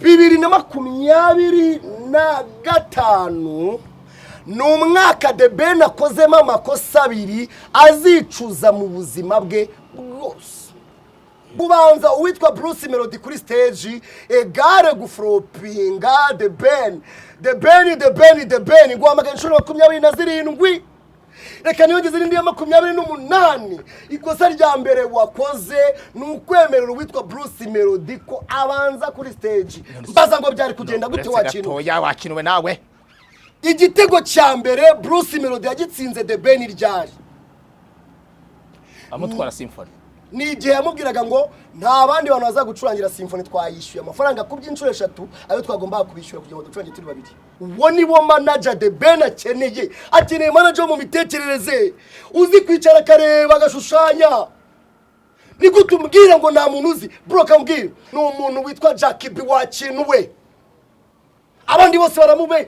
2025 ni umwaka The Ben akozemo amakosa 2 azicuza mu buzima bwe bwose. Bubanza uwitwa Bruce Melody kuri stage egare gufropinga The Ben guhamagara inshuro 27. Reka niyongeze n'indi ya 28. Ikosa rya mbere wakoze ni ukwemerera uwitwa Bruce Melody ko abanza kuri stage. Mbaza ngo byari kugenda gute wakinwe nawe. Igitego cya mbere Bruce Melody yagitsinze The Ben ryari amutwara symphony. Ni igihe yamubwiraga ngo nta bandi bantu baza gucurangira symphony twayishyuye amafaranga ku by'inshuro 3 ayo twagomba kubishyura kugira ngo ducurange turi babiri. Uwo ni wo manager The Ben akeneye manager mu mitekerereze uzi kwicara kareba agashushanya. Ni gutumbwira ngo nta muntu uzi bro kambwira ni umuntu witwa Jackie B wakinwe abandi bose baramube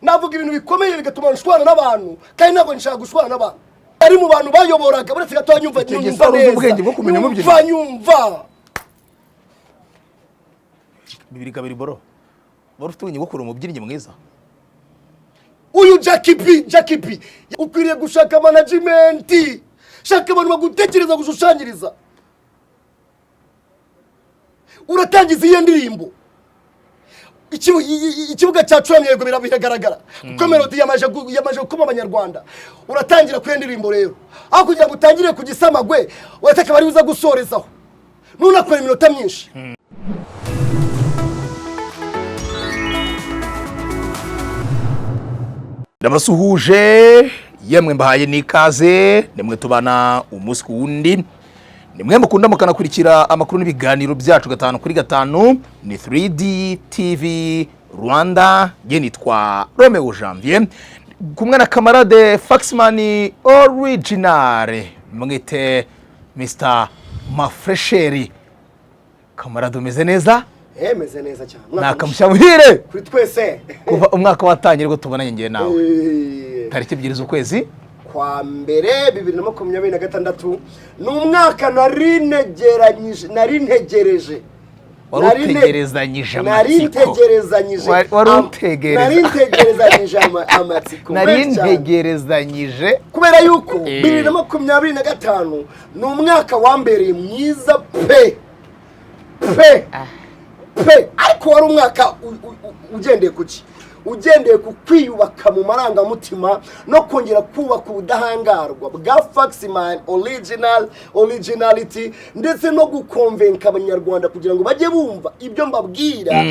navuga ibintu bikomeye bigatuma nshwana n'abantu kandi ntabwo nshaka gushwana n'abantu ari mu bantu bayoboraga buretse gato nyumva bibiri kabiri boro ufite ubwenge bwo kuruma umubyinnyi mwiza. Uyu Jackie B ukwiriye gushaka management, shaka abantu bagutekereza gushushanyiriza. Uratangiza iyo ndirimbo ikibuga cyacuramye yego biragaragara kuko Melody yamaje gukoma abanyarwanda. Uratangira ku ndirimbo rero aho kugira ngo utangire kugisamagwe wataka bari uza gusorezaho nunakora iminota myinshi. Ndabasuhuje yemwe mbahaye nikaze nimwe tubana umunsi ku wundi nimwe mukunda mukanakurikira amakuru n'ibiganiro byacu 5 kuri 5 ni 3D TV Rwanda. Je nitwa Romeo Janvier kumwe na camarade Faxman original mwite Mr Mafresheri. Camarade umeze neza? Meze neza cyane. Nakamushamuhire kuri twese. Kuva umwaka watangire go tubonanye ngiye nawe. Tariki 2 z'ukwezi kwa mbere 2026 n'umwaka narintegeranyije narintegerezanyije narintegerezanyije kubera yuko 2025 n'umwaka wa mbere mwiza pe ariko wari umwaka ugendeye kuki ugendeye ku kwiyubaka mu marangamutima no kongera kubaka ubudahangarwa bwa Faxman originality ndetse no gukonvenka abanyarwanda kugira ngo bajye bumva ibyo mbabwira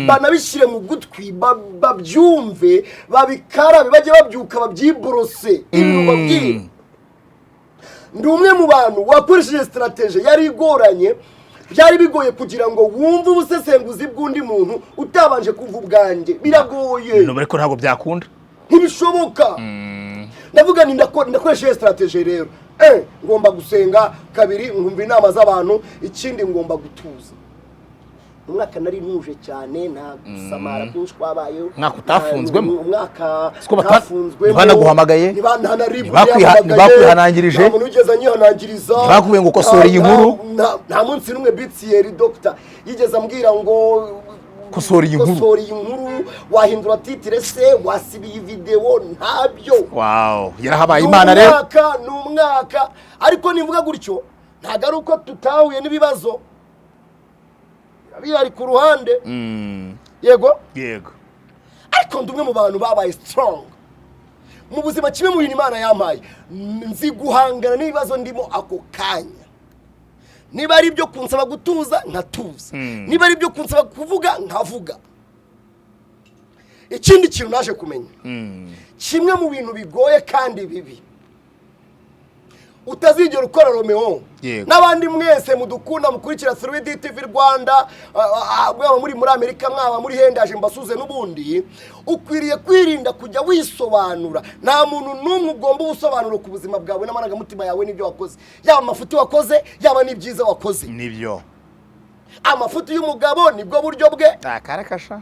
banabishyire mu gutwi babyumve babikarabe bajye babyuka babyiborose ibintu babwira. Ndi umwe mu bantu wakoresheje strategy yari igoranye byari bigoye kugira ngo wumve ubusesenguzi bw'undi muntu utabanje kuva ubwanjye biragoye no bariko ntabwo byakunda ntibishoboka. Ndavuga ni ndakoresheje strategy rero ngomba gusenga kabiri nkumva inama z'abantu ikindi ngomba gutuza. Umwaka nari nuje cyane nta gusamara byinshi kwabaye mwaka utafunzwemo umwaka tafunzwemo banaguhamagaye bakwihanangirije umuntu ugeze anyihanangiriza bakubiye ngo kosora inkuru nta munsi numwe bitieri doctor yigeze ambwira ngo kosora inkuru wahindura titire se wasibiye video ntabyo. Wow yarahabaye Imana rero n'umwaka ariko nivuga gutyo ntago ari uko tutahuye n'ibibazo biri ku ruhande yego ariko ndumwe mu bantu babaye strong mu buzima kimwe mu bintu Imana yampaye nzi guhangana n'ibibazo ndimo ako kanya. Niba ari byo kunsaba gutuza nkatuza, niba ari byo kunsaba kuvuga nkavuga. Ikindi kintu naje kumenya kimwe mu bintu bigoye kandi bibi utazigera ukora Romeo n'abandi mwese mudukunda mukurikira 3D TV Rwanda mwaba muri Amerika mwaba muri hendaje mbasuze n'ubundi ukwiriye kwirinda kujya wisobanura. Nta muntu numwe ugomba ubusobanuro ku buzima bwawe n'amarangamutima yawe n'ibyo wakoze, yaba amafuti wakoze yaba n'ibyiza wakoze. Nibyo amafuti y'umugabo nibwo buryo bwe akarakasha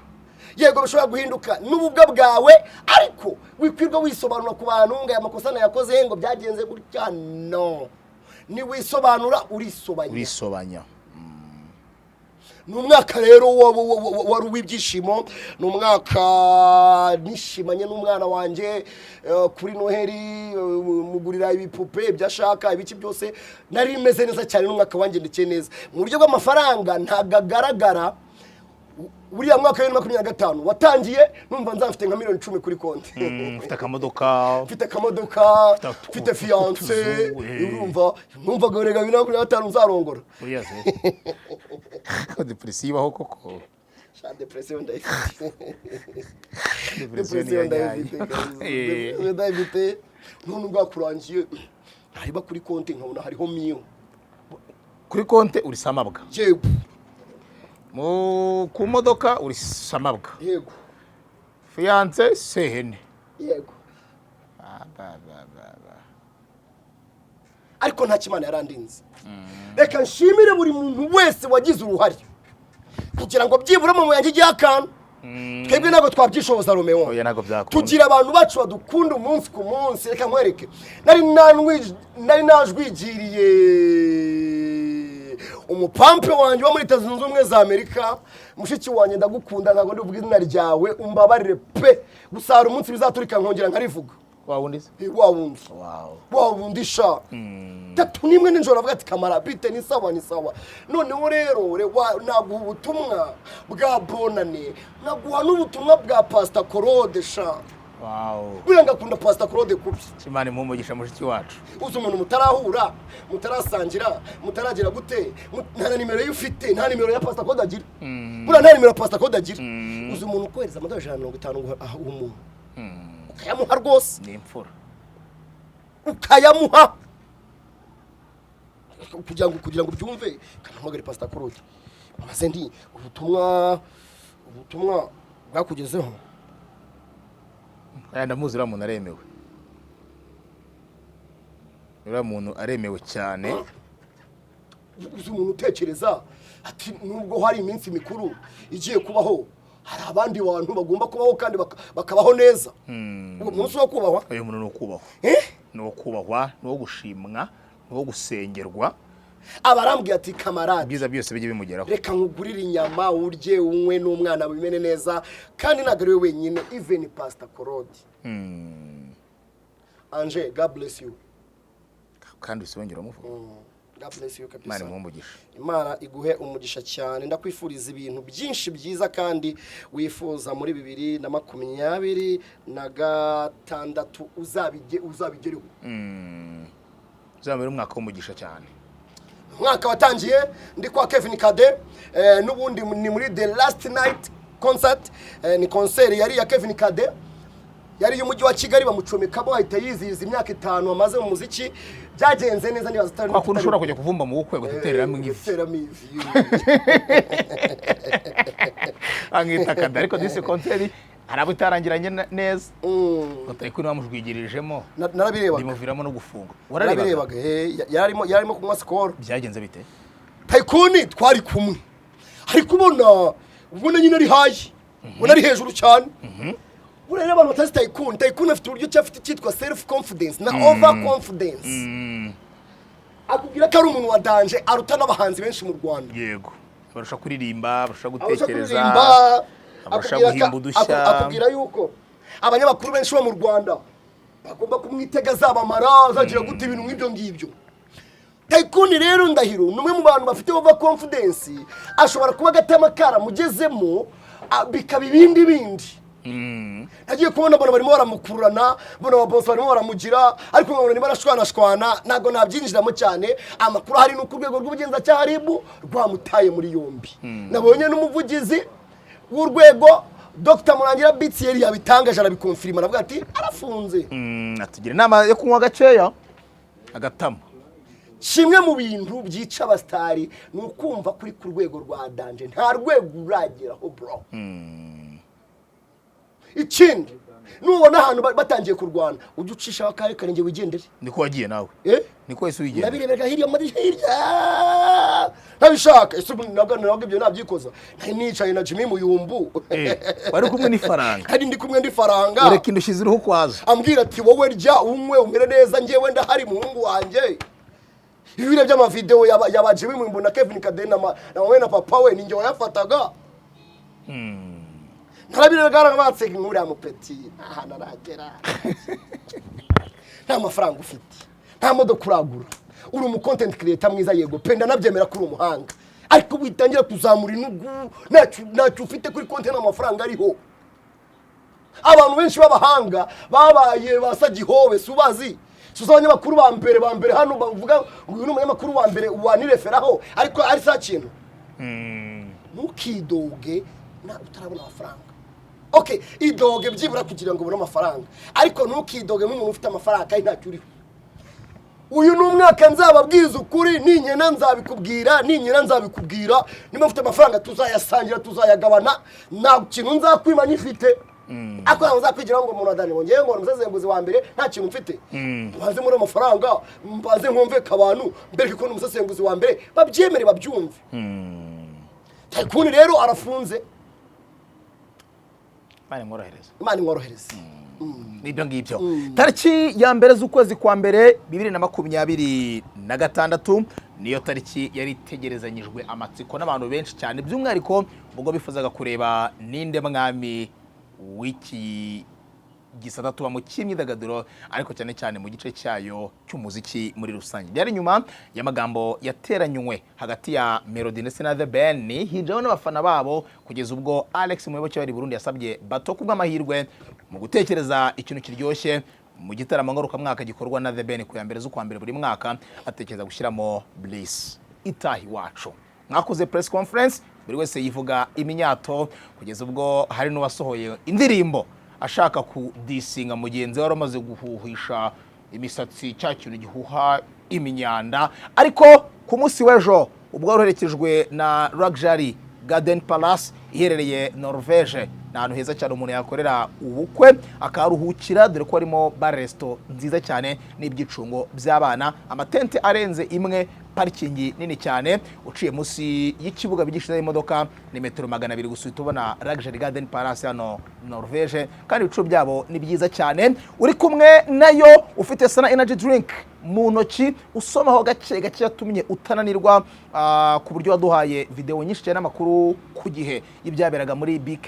yego bishobora guhinduka n'ububwa bwawe ariko wikwirwa wisobanura ku bantu ngo amakosa yakoze ngo byagenze gutya. No ni wisobanura urisobanya ni umwaka rero wari uw'ibyishimo, ni umwaka nishimanye n'umwana wanjye kuri Noheli, mugurira ibipupe ibyo ashaka ibiki byose, nari meze neza cyane n'umwaka wanjye ndetse neza mu buryo bw'amafaranga ntago agaragara. Buriya mwaka wa 2025 watangiye numva nzafite nka miliyoni 10 kuri konti. Mfite akamodoka, mfite fiance, numva gorega 2025 nzarongora. Uriya se ko depresive aho koko. Sha depression ndayifite none ubwakurangiye hariba kuri konti nkabona hariho miyo kuri konti uri samabwa. Yego. Ku modoka uri samabwa. Yego. Fiance sehene. Yego. Ariko nta kimana yarandinze. Reka nshimire buri muntu wese wagize uruhare kugira ngo byibura mu yanjye ijyakantu. Twebwe ntabwo twabyishoboza Romeo. Oya ntabwo byakunda. Tugira abantu bacu badukunda umunsi ku munsi. Reka nkwereke nari najwigiriye umupampe wanjye wo muri Leta Zunze Ubumwe za Amerika, mushiki wanjye ndagukunda ntabwo ndi uvuga izina ryawe, umbabarire pe, gusa hari umunsi bizaturika nkongera nkarivuga. Wawundi se? Wawundi. Wawundi sha. Tatu nimwe ninjoro avuga ati kamara bite ni sawa ni sawa. Noneho rero naguha ubutumwa bwa bonane, naguha n'ubutumwa bwa Pastor Claude sha. Wow. Buriya ngakunda Pastor Claude kubi. Imana impumugisha mushiki wacu. Uzi umuntu mutarahura, mutarasangira, mutaragira gute, nta nimero y'ufite, nta nimero ya Pastor Claude agira. Buriya nta nimero ya Pastor Claude agira. Uzi umuntu ukohereza $150 ngo umuntu. Ukayamuha rwose. Ni imfura. Ukayamuha. Kugira ngo byumve kanamagare Pastor Claude. Maze ndi ubutumwa bwakugezeho. Aya ndamuzi uriya muntu aremewe. Uriya muntu aremewe cyane. Uzi umuntu utekereza ati nubwo hari iminsi mikuru igiye kubaho, hari abandi bantu bagomba kubaho kandi bakabaho neza. Uwo munsi wo kubahwa. Uyu muntu no kubahwa. No kubahwa, no gushimwa, no gusengerwa. Abarambwiye ati kamarade byiza byose bijye bimugeraho. Reka nkugurire inyama urye unywe n'umwana bimene neza kandi nagari we wenyine even Pastor Claude. Anje, God bless you. Kandi usongera umuvuga. God bless you kabisa. Imana imumugisha. Imana iguhe umugisha cyane, ndakwifuriza ibintu byinshi byiza kandi wifuza muri 2026 uzabigereho. Uzamera umwaka w'umugisha cyane. Mwaka watangiye ndi kwa Kevin Kade, n'ubundi ni muri the last night concert, ni concert yari ya Kevin Kade, yari y'umujyi wa Kigali bamucomekamo ahita yizihiza imyaka 5 amaze mu muziki. Byagenze neza niba zitari kwa kuntu ushobora kujya kuvumba mu bukwe gutereramo igifu. Angita Kade ariko disi concert harabo itarangiranye neza. Utayiko namujwigirijemo. Narabirebaga. Ndimuviramo no gufunga. Warabirebaga yarimo kunywa score. Byagenze bite? Taikuni twari kumwe. Ari kubona ubona nyine ari hayi. Ubona ari hejuru cyane. Urere abantu batazi Taikuni afite uburyo cyafite cyitwa self confidence na over confidence. Akubwira ko ari umuntu wa danger aruta n'abahanzi benshi mu Rwanda. Yego. Barusha kuririmba, barusha gutekereza. Akubwira yuko abanyamakuru benshi bo mu Rwanda bagomba kumwitega zabamara azagira gute ibintu nk'ibyo ngibyo. Taikuni rero ndahiro numwe mu bantu bafite over confidence, ashobora kuba gatama kara mugezemo bikaba ibindi bindi. Nagiye kubona abantu barimo baramukurana, bona ababose barimo baramugira, ariko nkabona ni barashwana nago nabyinjiramo cyane. Amakuru hari no ku rwego rw'ubugenzacyaha ribu rwamutaye muri yombi. Nabonye n'umuvugizi w'urwego Dr. Murangira Bitseri yabitangaje arabikonfirma, aravuga ati arafunze. Atugira inama yo kunywa gaceya agatama. Kimwe mu bintu byica abastari ni ukumva kuri ku rwego rwa danje, nta rwego urageraho bro. Ikindi nubona ahantu batangiye kurwana ujye ucisha bakare karenge wigendere. Niko wagiye nawe? Niko wese wigendera? Nabirebega hirya muri hirya. Nabishaka ese nabwo ibyo nabyikoza. Nari nicaye na Jimmy Muyumbu. Bari kumwe n'ifaranga. Kandi ndi kumwe n'ifaranga. Ureka indushiziruho kwaza. Ambwira ati wowe rya umwe umere neza ngewe ndahari muhungu wanje. ibire by'amavideo yabaje bimwe na Kevin Kadena na wowe na papa we ninjye wayafataga ntarabirega batse inkuru ya mupeti aha naragera nta mafaranga ufite nta modoka uragura uri umu content creator mwiza yego penda nabyemera kuri umuhanga ariko witangira kuzamura inugu ntacyo ufite kuri content n'amafaranga ariho abantu benshi b'abahanga babaye basagihobe subazi suzanye bakuru ba mbere hano bavuga ngo uyu umunyamakuru wa mbere wanireferaho ariko ari sa kintu ntukidoge na utarabona amafaranga okay idoge byibura kugira ngo ubone amafaranga ariko ntukidoge nk'umuntu ufite amafaranga kandi ntacyo uriho uyu numwaka nzababwiza ukuri ninyena nzabikubwira niba mfite amafaranga tuzayasangira tuzayagabana nta kintu nzakwima nyifite ako nzakwigira ngo umuntu adani ngiye ngo umusazenguzi wa mbere nta kintu mfite mbaze muri amafaranga mbaze nkumveka abantu mbere ko umusazenguzi wa mbere babyemere babyumve Tycoon rero arafunze Imana imworohereza Ibyo ngibyo tariki ya mbere z'ukwezi kwa mbere 2026 niyo tariki yari itegerezanyijwe amatsiko n'abantu benshi cyane by'umwihariko ubwo bifuzaga kureba ninde mwami wiki gisata tuba mu cy'imyidagaduro ariko cyane cyane mu gice cyayo cy'umuziki muri rusange byari nyuma y'amagambo yateranywe hagati ya Melody ndetse na The Ben hijeho n'abafana babo kugeza ubwo Alex Muyoboke wari Burundi yasabye bato kubw'amahirwe mu gutekereza ikintu kiryoshye mu gitaramo ngaruka mwaka gikorwa na The Ben ku ya mbere z'ukwa mbere buri mwaka atekereza gushyiramo Bliss itahi wacu mwakoze press conference buri wese yivuga iminyato kugeza ubwo hari n'uwasohoye indirimbo ashaka kudisinga mugenzi wari amaze guhuhisha imisatsi cya kintu gihuha iminyanda ariko ku munsi w'ejo ubwo waroherekejwe na Luxury Garden Palace iherereye Norvege n'ahantu heza cyane umuntu yakorera ubukwe akaruhukira dore ko harimo bar resto nziza cyane n'ibyicungo by'abana amatente arenze imwe parking nini cyane uciye munsi y'ikibuga bigishiza imodoka ni metero 200 gusa tubona Luxury Garden Palace hano Norvege kandi ibicu byabo ni byiza cyane uri kumwe nayo ufite sana energy drink mu ntoki usomaho gake gake yatumye utananirwa ku buryo waduhaye video nyinshi cyane amakuru ku gihe ibyaberaga muri BK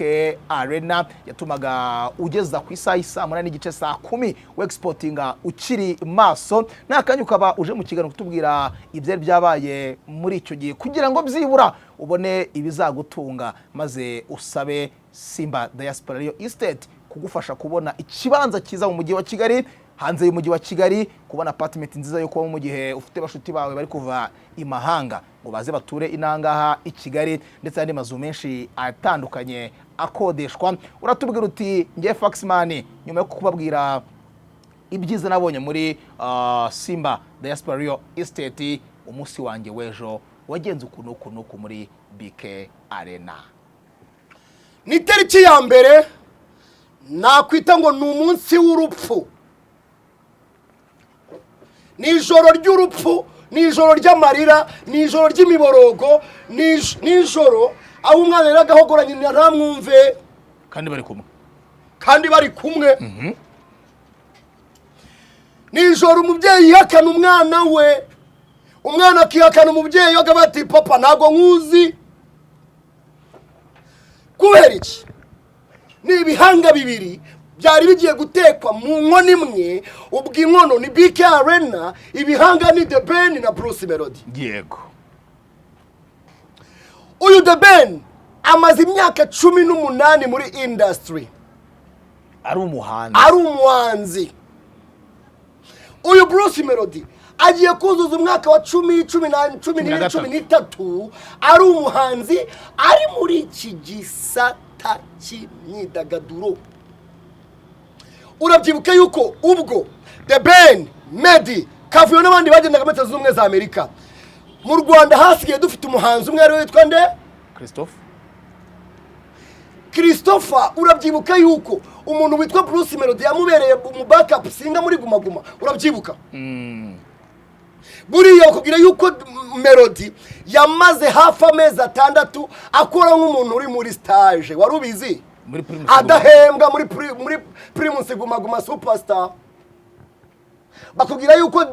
Arena yatumaga ugeza ku isaha 8:30 saa 10 exportinga ukiri maso nakanya ukaba uje mu kiganiro kutubwira ibyari byabaye muri icyo gihe kugira ngo byibura ubone ibizagutunga maze usabe Simba Diaspora Real Estate kugufasha kubona ikibanza kiza mu mujyi wa Kigali hanze y'umujyi wa Kigali kubona apartment nziza yo kuba mu gihe ufite bashuti bawe bari kuva imahanga ngo baze bature inangaha i Kigali ndetse n'andi mazu menshi atandukanye akodeshwa uratubwira uti ngiye Faxman nyuma yo kubabwira ibyiza nabonye muri Simba Diaspora Real Estate umunsi wanjye wejo wagenze ukuntu muri BK Arena ni tariki ya mbere nakwita ngo ni umunsi w'urupfu ni ijoro ry'urupfu ni ijoro ry'amarira ni ijoro ry'imiborogo ni ijoro aho umwana yaragahogoranye ntamwumve kandi bari kumwe ni ijoro umubyeyi yihakana umwana we umwana akihakana umubyeyi akaba ati papa ntago nkuzi kubera iki ni ibihanga bibiri byari bigiye gutekwa mu nkono imwe ubwo inkono ni BK Arena ibihanga ni The Ben na Bruce Melody yego uyu The Ben amaze imyaka 18 muri industry ari umuhanzi uyu Bruce Melody agiye kuzuza umwaka wa 13 ari umuhanzi ari muri iki gisata cy'imyidagaduro urabyibuka yuko ubwo The Ben Medi Kavuyo n'abandi bagendaga muri Leta Zunze Ubumwe za Amerika mu Rwanda hasigaye dufite umuhanzi umwe ari witwa nde Christopher urabyibuka yuko umuntu witwa Bruce Melody yamubereye mu backup singa muri guma urabyibuka buriya ukubwira yuko Melody yamaze hafi amezi 6 akora nk'umuntu uri muri stage warubizi adahembwa muri Primus guma superstar bakubwira yuko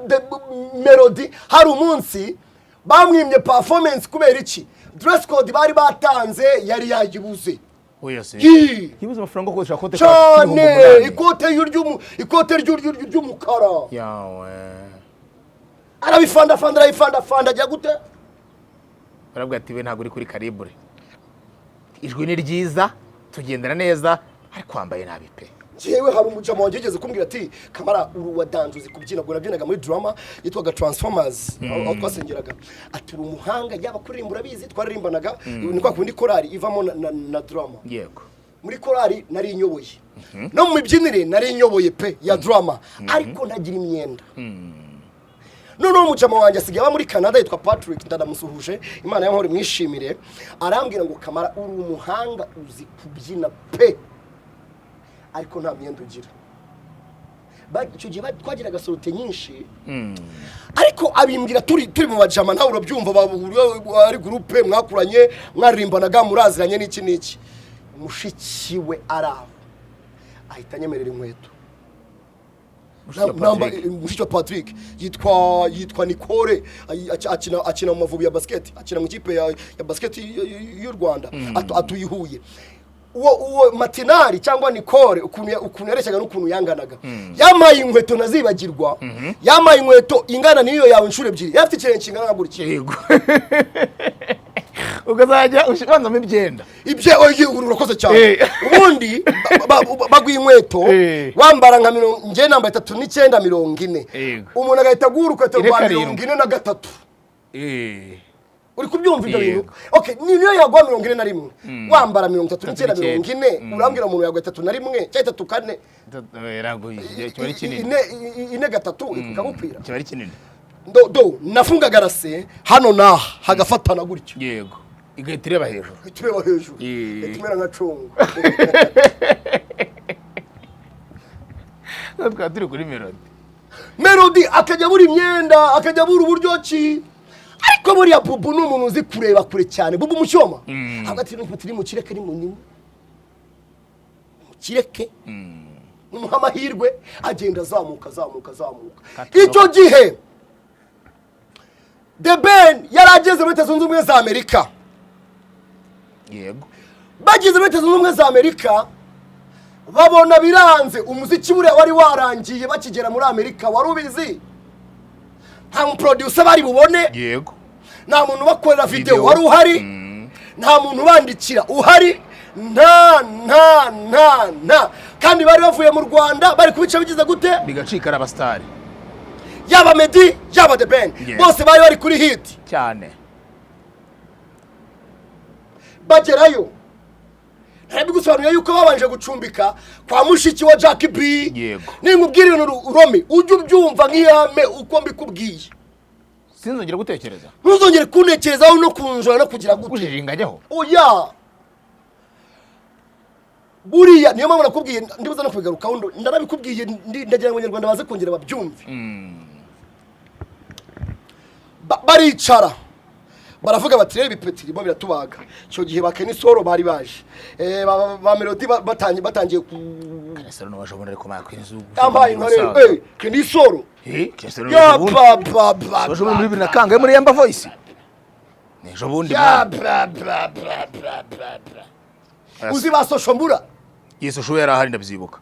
Melody hari umunsi bamwimye performance kubera iki dress code bari batanze yari yagibuze. Oya se. Yibuze amafaranga ko ushaka kote cyane ikote ry'umukara. Yawe. Arabifanda ajya gute? Barabwa ati we ntago uri kuri Calibre. Ijwi ni ryiza, tugendera neza, ariko kwambaye nabi pe. Jewe hari umujama wageze kumbwira ati Kamara uru wadanzuzi kubyina bwo nabyinaga muri drama yitwaga Transformers aho twasengeraga ati uri umuhanga yaba kuririmba bizi twaririmbanaga ni kwa kundi korali ivamo na drama. Yego. Muri korali nari inyoboye no mu mibyinire nari inyoboye pe ya drama ariko ntagira imyenda. None umujama wanjye asigaye aba muri Canada yitwa Patrick ndadamusuhuje Imana y'amahoro mwishimire arambwira ngo Kamara uri umuhanga uzi kubyina pe ariko nta myenda ugira. Icyo gihe twagiraga sorote nyinshi ariko abimbwira turi mu bajama nawe urabyumva ari groupe mwakuranye mwaririmbanaga muraziranye n'iki mushiki we araho ahita nyemerera inkweto. Mushiki wa Patrick yitwa Nicole akina mu Mavubi ya basket akina mu ikipe ya basket y'u Rwanda atuyihuye. Uwo Matinari cyangwa Nicole ukuntu yareshaga n'ukuntu yanganaga yamaye inkweto nazibagirwa yamaye inkweto ingana niyo yawe inshuro ebyiri yafite ikirenge kingana gutya. Yego. Ukazajya ushibanza mu byenda ibyo urakoze cyane. Ubundi bagwi inkweto wambara nka nge namba 3940 umuntu agahita guruka rwa 43 uri kubyumva ibyo bintu. Okay, niyo yagwa 41 wambara 3940 urambwira umuntu yagwa 31 cyangwa 34 yaraguye kiba ari kinini ine gatatu ikagupira kiba ari kinini nafunga garase hano naha hagafatana gutyo. Yego. Igahita ireba hejuru. Itumera nka congo. Natwe turi kuri Melody akajya buri imyenda akajya buri uburyo ki ariko buriya Bubu n'umuntu uzi kureba kure cyane. Bubu mucyoma hagati n'ipatiri mu kireke ni munini mu kireke n'umuhamahirwe agenda azamuka. Icyo gihe The Ben yarageze muri Leta Zunze Ubumwe za Amerika. Yego. Bageze muri Leta Zunze Ubumwe za Amerika babona biranze umuziki buriya wari warangiye bakigera muri Amerika wari ubizi nta mu producer bari bubone. Yego. Nta muntu bakorera video wari uhari nta muntu bandikira uhari nta kandi bari bavuye mu Rwanda bari kubica bigize gute bigacika abastari yaba Meddy yaba The Ben bose bari kuri hit cyane. Bagerayo ntabigusobanurira yuko babanje gucumbika kwa mushiki wa Jack B. Yego. Ninkubwira ibintu Rome ujye ubyumva nk'iyame uko mbikubwiye. Sinzongera gutekereza. Ntuzongere kunekerezaho no kunjora no kugira gute. Kujiringanyaho. Oya. Buriya niyo mpamvu nakubwiye ndibuza no kubigarukaho ndarabikubwiye ndagira ngo Abanyarwanda baze kongera babyumve. Baricara baravuga bati reba ipeti bo biratubaga. Cyo gihe bakene soro bari baje ba Melody batangiye ku Kanesero no bajobona ariko makwinzu ambaye nkare keni soro Kanesero ya baba bajobona muri bina kangaye muri Yamba Voice nejo bundi uzi ba Soshomura Yesu sho yari ahari ndabyibuka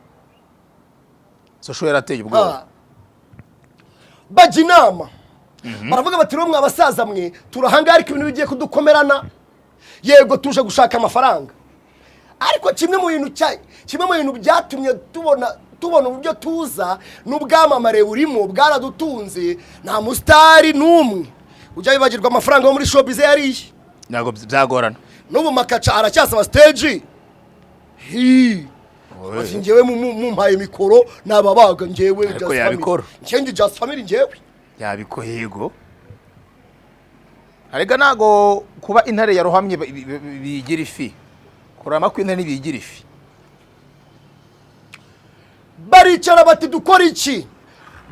Sosho yarateye ubwo bajinama baravuga bati romwe abasaza mwe turahangara ibintu bigiye kudukomerana yego tuje gushaka amafaranga ariko kimwe mu bintu byatumye tubona uburyo tuza n'ubwamamare burimo bwaradutunze nta mustari n'umwe ujya bibagirwa amafaranga yo muri showbiz yariye nago byagorana n'ubu makaca aracyasaba stage njyewe mumpaye mikoro nababaga njyewe just family njyewe yabiko yego arega nago kuba intare yarohamye bigira ifi kurama kw'intare bigira ifi baricara bati dukora iki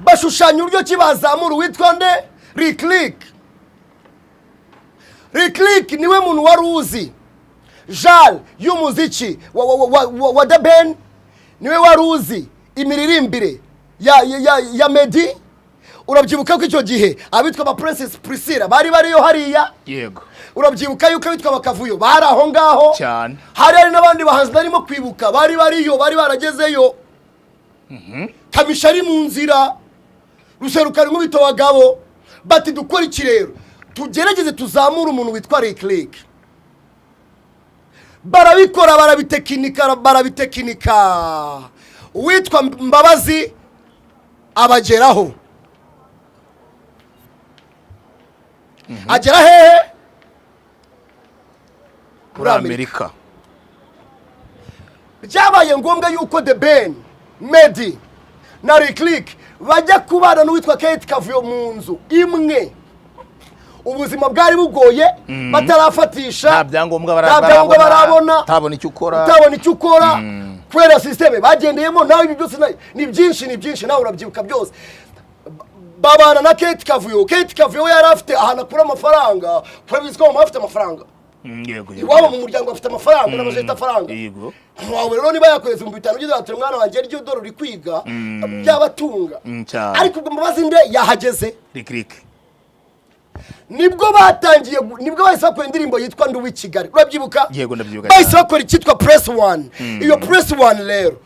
bashushanya uburyo kibazamura witwa nde Rick niwe muntu wari uzi Jal y'umuziki wa The Ben niwe wari uzi imiririmbire ya Medi. Urabyibuka ko icyo gihe abitwa ba Princess Priscilla bari bariyo hariya. Yego. Urabyibuka yuko abitwa bakavuyo bari aho ngaho cyane. Hari n'abandi bahanzi narimo kwibuka bari bariyo, bari baragezeyo. Kamisha ari mu nzira, ruserukana nk'ubito wagabo. Bati dukora iki rero? Tugerageze tuzamura umuntu witwa Click. Barabikora, barabitekinika. Uwitwa Mbabazi abageraho. Agera hehe? Muri Amerika. Byabaye ngombwa yuko The Ben, Medi na Click bajya kubana n'uwitwa Kate Kavuyo mu nzu imwe. Ubuzima bwari bugoye, batarafatisha nta byangombwa barabona, utabona icyo ukora kubera systeme bagendeyemo. Nawe ibi byose ni byinshi nawe urabyibuka byose. Babana na Kate Kavuyo yari afite ahantu akura amafaranga, kubizwa mu afite amafaranga. Yego. Iwabo mu muryango afite amafaranga n'amajeta amafaranga. Yego. Wawe rero niba yakoreza mu bitano byo ati mwana wanjye ryo doro uri kwiga byabatunga. Ariko ubwo Mbabazi nde yahageze. Click. Nibwo bahise bakora indirimbo yitwa Nduwi Kigali. Urabyibuka? Yego ndabyibuka. Bahise bakora icyitwa Press One. Iyo Press One rero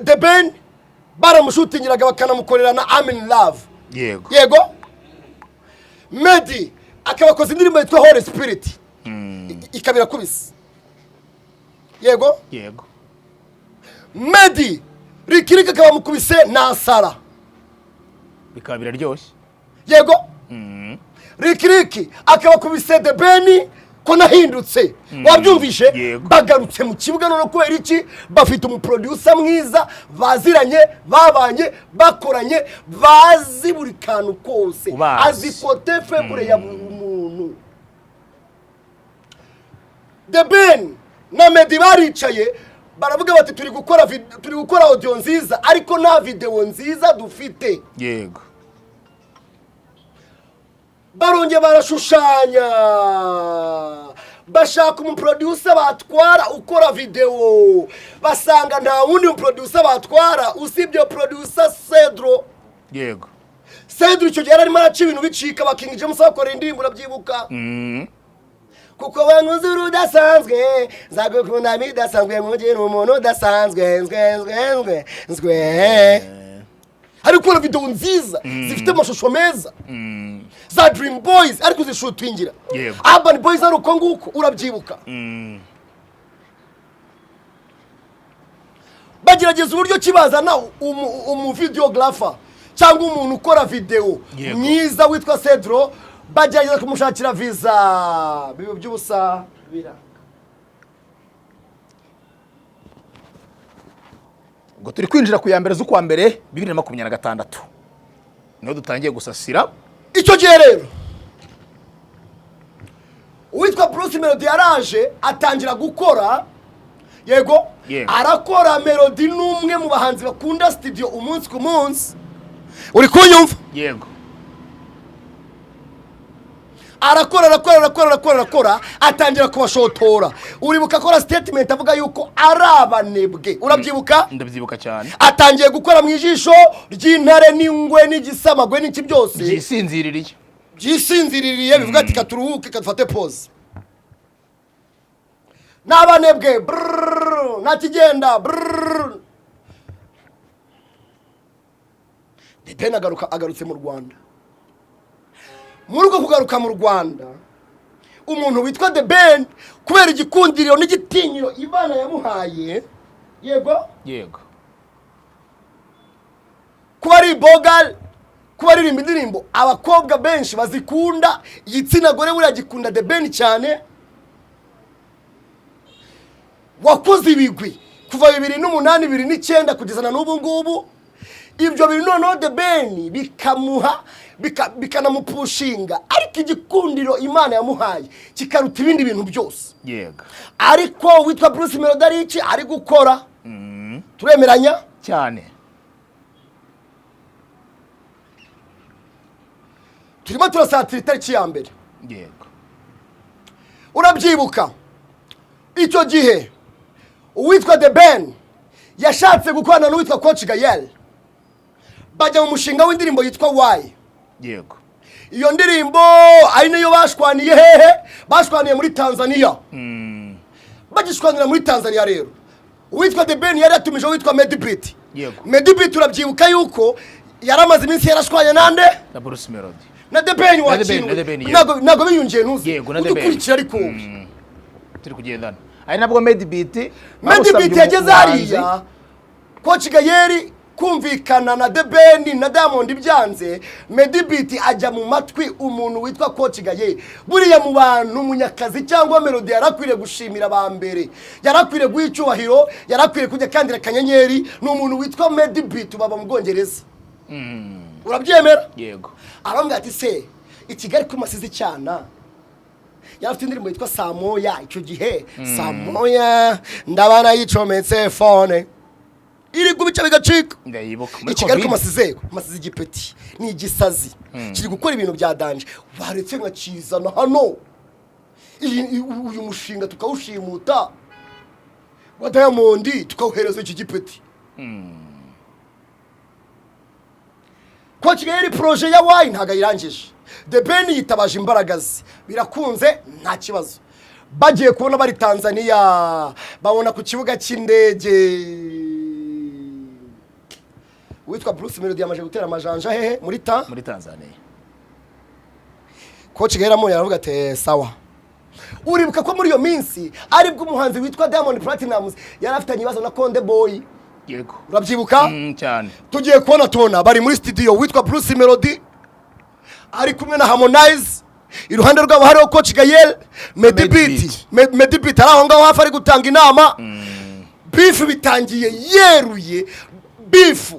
The Ben baramushutingiraga bakanamukorera na I'm in Love. Yego. Medi akabakoze indirimbo yitwa Holy Spirit. Ikabira kubisi. Yego. Medi Click akaba mukubise na Sara. Bikaba biraryoshye. Yego. Click akaba kubise The Ben ko nahindutse. Wabyumvishe? Bagarutse mu kibuga none kubera iki? Bafite umuproducer mwiza, baziranye, babanye, bakoranye, bazi buri kantu kose. Azikote febure ya umuntu. The Ben na Medi baricaye baravuga bati turi gukora audio nziza ariko nta video nziza dufite. Yego. Barongeye barashushanya, bashaka umuproducer batwara ukora video, basanga nta wundi umuproducer batwara usibye producer Cedro. Yego. Cedro icyo gihe arimo araca ibintu bicika, bakingije musakora indirimbo urabyibuka. Kuko wanguze urudasanzwe zagukunda bidasanzwe mugira umuntu udasanzwe ari gukora video nziza zifite amashusho meza za Dream Boys ariko zishutingira. Urban Boys ari uko nguko urabyibuka. Bagerageza uburyo kibazana videographer cyangwa umuntu ukora video mwiza witwa Cedro, bagerageza kumushakira visa bibo by'ubusa biranga. Ngo turi kwinjira ku ya mbere z'ukwa mbere 2026 niho dutangiye gusasira icyo gihe rero. Uwitwa Bruce Melody yaraje atangira gukora. Yego. Arakora Melody n'umwe mu bahanzi bakunda studio umunsi ku munsi. Uri kunyumva? Yego. Arakora atangira kubashotora. Uribuka akora statement avuga yuko arabanebwe. Urabyibuka? Ndabyibuka cyane. Atangiye gukora mu ijisho ry'intare n'ingwe n'igisamagwe n'iki byose. Byisinziririye bivuga ati katuruhuke kadufate pause. Nabanebwe nakigenda. Ben agarutse mu Rwanda. Muri uko kugaruka mu Rwanda, umuntu witwa The Ben kubera igikundiro n'igitinyiro Imana yamuhaye. Yego. Kuba ari bogal, kuba ari indirimbo abakobwa benshi bazikunda, igitsina gore buri agikunda The Ben cyane. Wakoze ibigwi kuva 2008 2009 kugeza na n'ubu ngubu. Ibyo bintu noneho The Ben bikanamupushinga, ariko igikundiro Imana yamuhaye kikaruta ibindi bintu byose. Yego. Ariko witwa Bruce Melody ari iki ari gukora. Turemeranya cyane. Turimo turasatira itariki ya mbere. Yego. Urabyibuka icyo gihe uwitwa The Ben yashatse gukorana n'uwitwa Coach Gayel bajya mu mushinga w'indirimbo yitwa Why. Yego. Iyo ndirimbo ari nayo bashwaniye hehe? Bashwaniye muri Tanzania. Bagishwanira muri Tanzania rero. Uwitwa The Ben yari yatumije witwa Medibit. Yego. Medibit urabyibuka yuko yaramaze iminsi yarashwanye nande? Na Bruce Melody. Na The Ben wakinwe. Nago biyungiye nuzi. Yego na The Ben. Udukurikira ariko. Turi kugendana. Ari nabwo Medibit yageze hariya. Coach Gayel kumvikana na The Ben na Diamond byanze, Medibit ajya mu matwi umuntu witwa Coach Gayel. Buriya mu bantu munyakazi cyangwa Melody yarakwiriye gushimira ba mbere, yarakwiriye guhicubahiro, yarakwiriye kujya kandira kanyenyeri n'umuntu witwa Medibit baba mu Bwongereza. Urabyemera? Yego. Arambwira ati se Ikigali kumasize cyana yarafite indirimbo yitwa Samoya. Icyo gihe Samoya ndabana yicometse phone iri gubica bigacika. Ikigali kumasize igipeti ni igisazi kiri gukora ibintu bya danje. Waretse nka kizana hano uyu mushinga tukawushimuta wa Diamond tukawuhereza iki gipeti. Coach Gayel projet ya Why ntaga irangije. The Ben yitabaje imbaraga ze birakunze nta kibazo. Bagiye kubona bari Tanzania babona ku kibuga cy'indege witwa Bruce Melody yamaje gutera amajanja hehe muri Tanzania. Coach Gayel amoya aravuga ati sawa. Uribuka ko muri iyo minsi ari bwo umuhanzi witwa Diamond Platinum yarafitanye ibibazo na Konde Boy. Yego. Urabyibuka? Cyane. Tugiye kubona tubona bari muri studio witwa Bruce Melody ari kumwe na Harmonize, iruhande rwabo hariho Coach Gayel, Medibit ari aho ngaho hafi ari gutanga inama. Beef bitangiye yeruye. Beef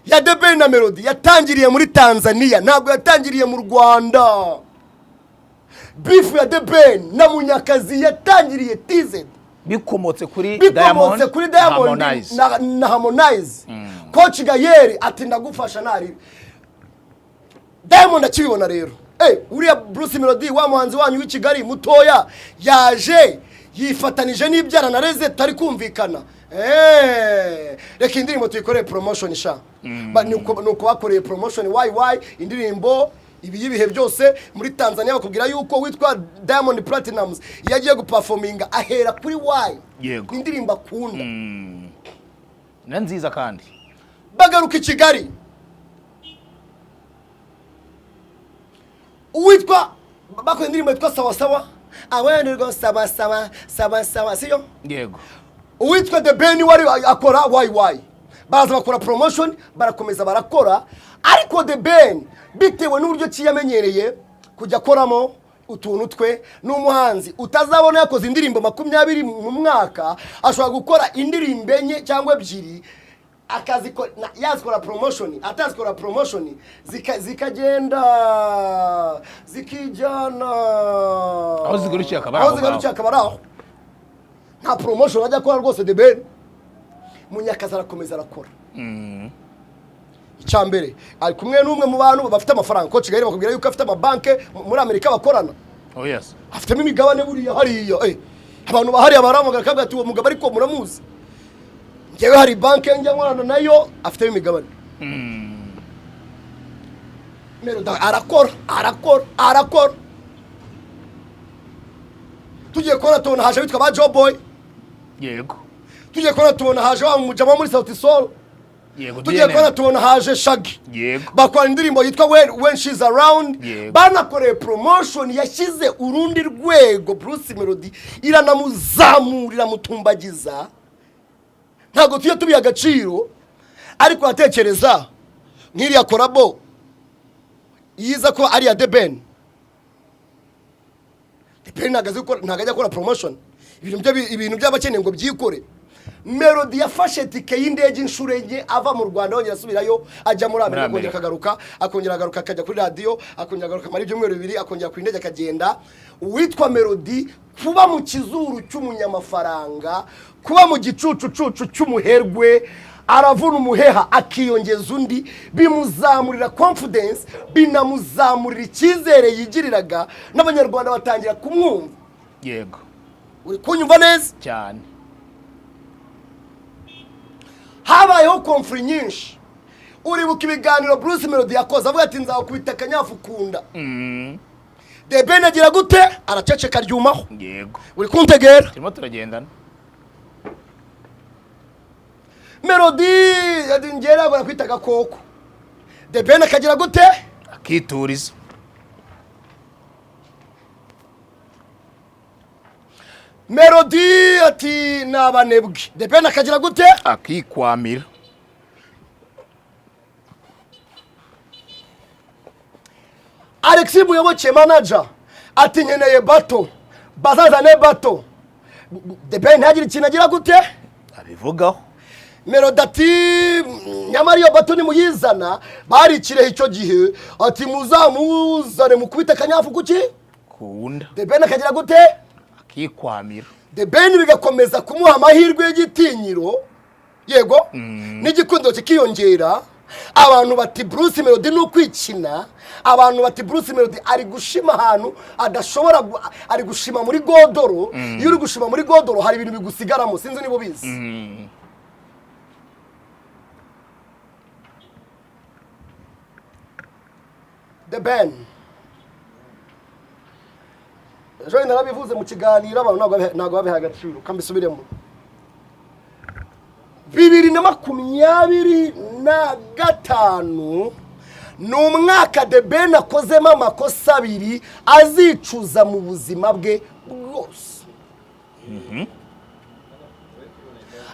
ya The Ben na Melody yatangiriye muri Tanzania, ntabwo yatangiriye mu Rwanda. Beef ya The Ben na Munyakazi yatangiriye TZ. Bikomotse kuri Diamond na Harmonize. Coach Gayel ati ndagufasha nari Diamond akibibona rero. Uriya Bruce Melody wa muhanzi wanyu w'Ikigali mutoya yaje yifatanije n'ibyara na Reze tari kumvikana. Reka indirimbo tuyikore promotion sha. Nuko bakoreye promotion why indirimbo ibihe byose muri Tanzania bakubwira yuko witwa Diamond Platinum yagiye guperforminga ahera kuri Why. Yego. Indirimbo akunda. Na nziza kandi. Bagaruka Kigali. Witwa bako indirimbo yitwa sawa sawa. Awendergo sawa siyo? Yego. Witwa The Ben wari akora why. Baza bakora promotion barakomeza barakora ariko The Ben bitewe n'uburyo kiyamenyereye kujya koramo utuntu twe n'umuhanzi utazabona yakoze indirimbo 20 mu mwaka ashobora gukora indirimbo enye cyangwa ebyiri akazikora yazikora promotion atazikora promotion zikagenda zikijana aho zigarukiye akabaraho nta promotion ajya akora rwose The Ben Munyakazi arakomeza arakora. Icyambere ari kumwe n'umwe mu bantu bafite amafaranga. Coach Gayel bakubwira yuko afite amabanke muri Amerika bakorana. Oh yes. Afite imigabane buriya hariya. Abantu bahari abaramagara kabwa ati uwo mugabo ariko muramuzi. Ngewe hari banke njya nkorana nayo afite imigabane. Melody arakora. Tugiye kora tubona haje witwa ba Joe Boy. Yego. Tugiye kora tubona haje wa mujama muri South Soul. Yego. Tugiye kora tubona haje Shaggy. Yego. Bakora indirimbo yitwa When She's Around. Banakoreye promotion yashyize urundi rwego Bruce Melody iranamuzamurira mutumbagiza. Ntago tuye tubiye agaciro ariko atekereza nk'iri yakorabo yiza ko ari ya The Ben. The Ben nagajya kora promotion. Ibintu by'abakeneye ngo byikore. Melody yafashe tike y'indege inshuro enye ava mu Rwanda yongera asubirayo ajya muri Amerika akongera agaruka akajya kuri radio akongera agaruka muri byumweru bibiri akongera ku indege akagenda. Uwitwa Melody kuba mu kizuru cy'umunyamafaranga kuba mu gicucu cy'umuherwe aravuna umuheha akiyongeza undi bimuzamurira confidence binamuzamurira icyizere yigiriraga n'abanyarwanda batangira kumwumva. Yego. Uri kunyumva neza cyane. habayeho konfuri nyinshi. Uribuka ibiganiro Bruce Melody yakoze avuga ati nzakubita akanyafu kunda. The Ben agira gute araceceka ryumaho. Yego. Uri kuntegera? Turimo turagendana. Melody yadingera barakwita gakoko. The Ben akagira gute akituriza. Melody ati nabanebwe. The Ben akagira gute akikwamira. Alexis Muyoboke manager ati nkeneye bato bazazane bato. The Ben ntagira ikintu agira gute abivugaho. Melody ati nyamara iyo bato ni muyizana bari kirehe icyo gihe ati muzamuzane mukubita kanyafu kuki kunda. The Ben akagira gute akikwamira. The Ben bigakomeza kumuha amahirwe y'igitinyiro yego n'igikundo kikiyongera. Abantu bati Bruce Melody no kwikina, abantu bati Bruce Melody ari gushima ahantu adashobora ari gushima muri godoro. Iyo uri gushima muri godoro hari ibintu bigusigaramo sinzi nibo bizi. The Ben ejo narabivuze mu kiganiro abantu ntago babiha agaciro kambisubiremo. 2025 ni umwaka The Ben akozemo amakosa abiri azicuza mu buzima bwe bwose.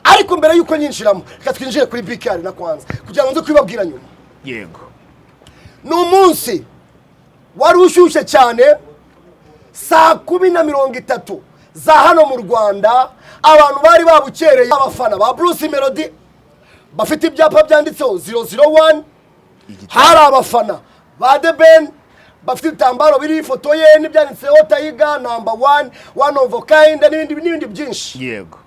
Ariko mbere yuko nyinjiramo reka twinjire kuri bikari na kwanza kugira ngo nze kwibabwira nyuma. Yego. Ni umunsi wari ushyushye cyane saa 10:30 za hano mu Rwanda. Abantu bari babukereye abafana ba Bruce Melody bafite ibyapa byanditseho 001. Hari abafana ba The Ben bafite itambaro biri ifoto ye n'ibyanditseho Tiger number 1 one of a kind n'ibindi byinshi. Yego.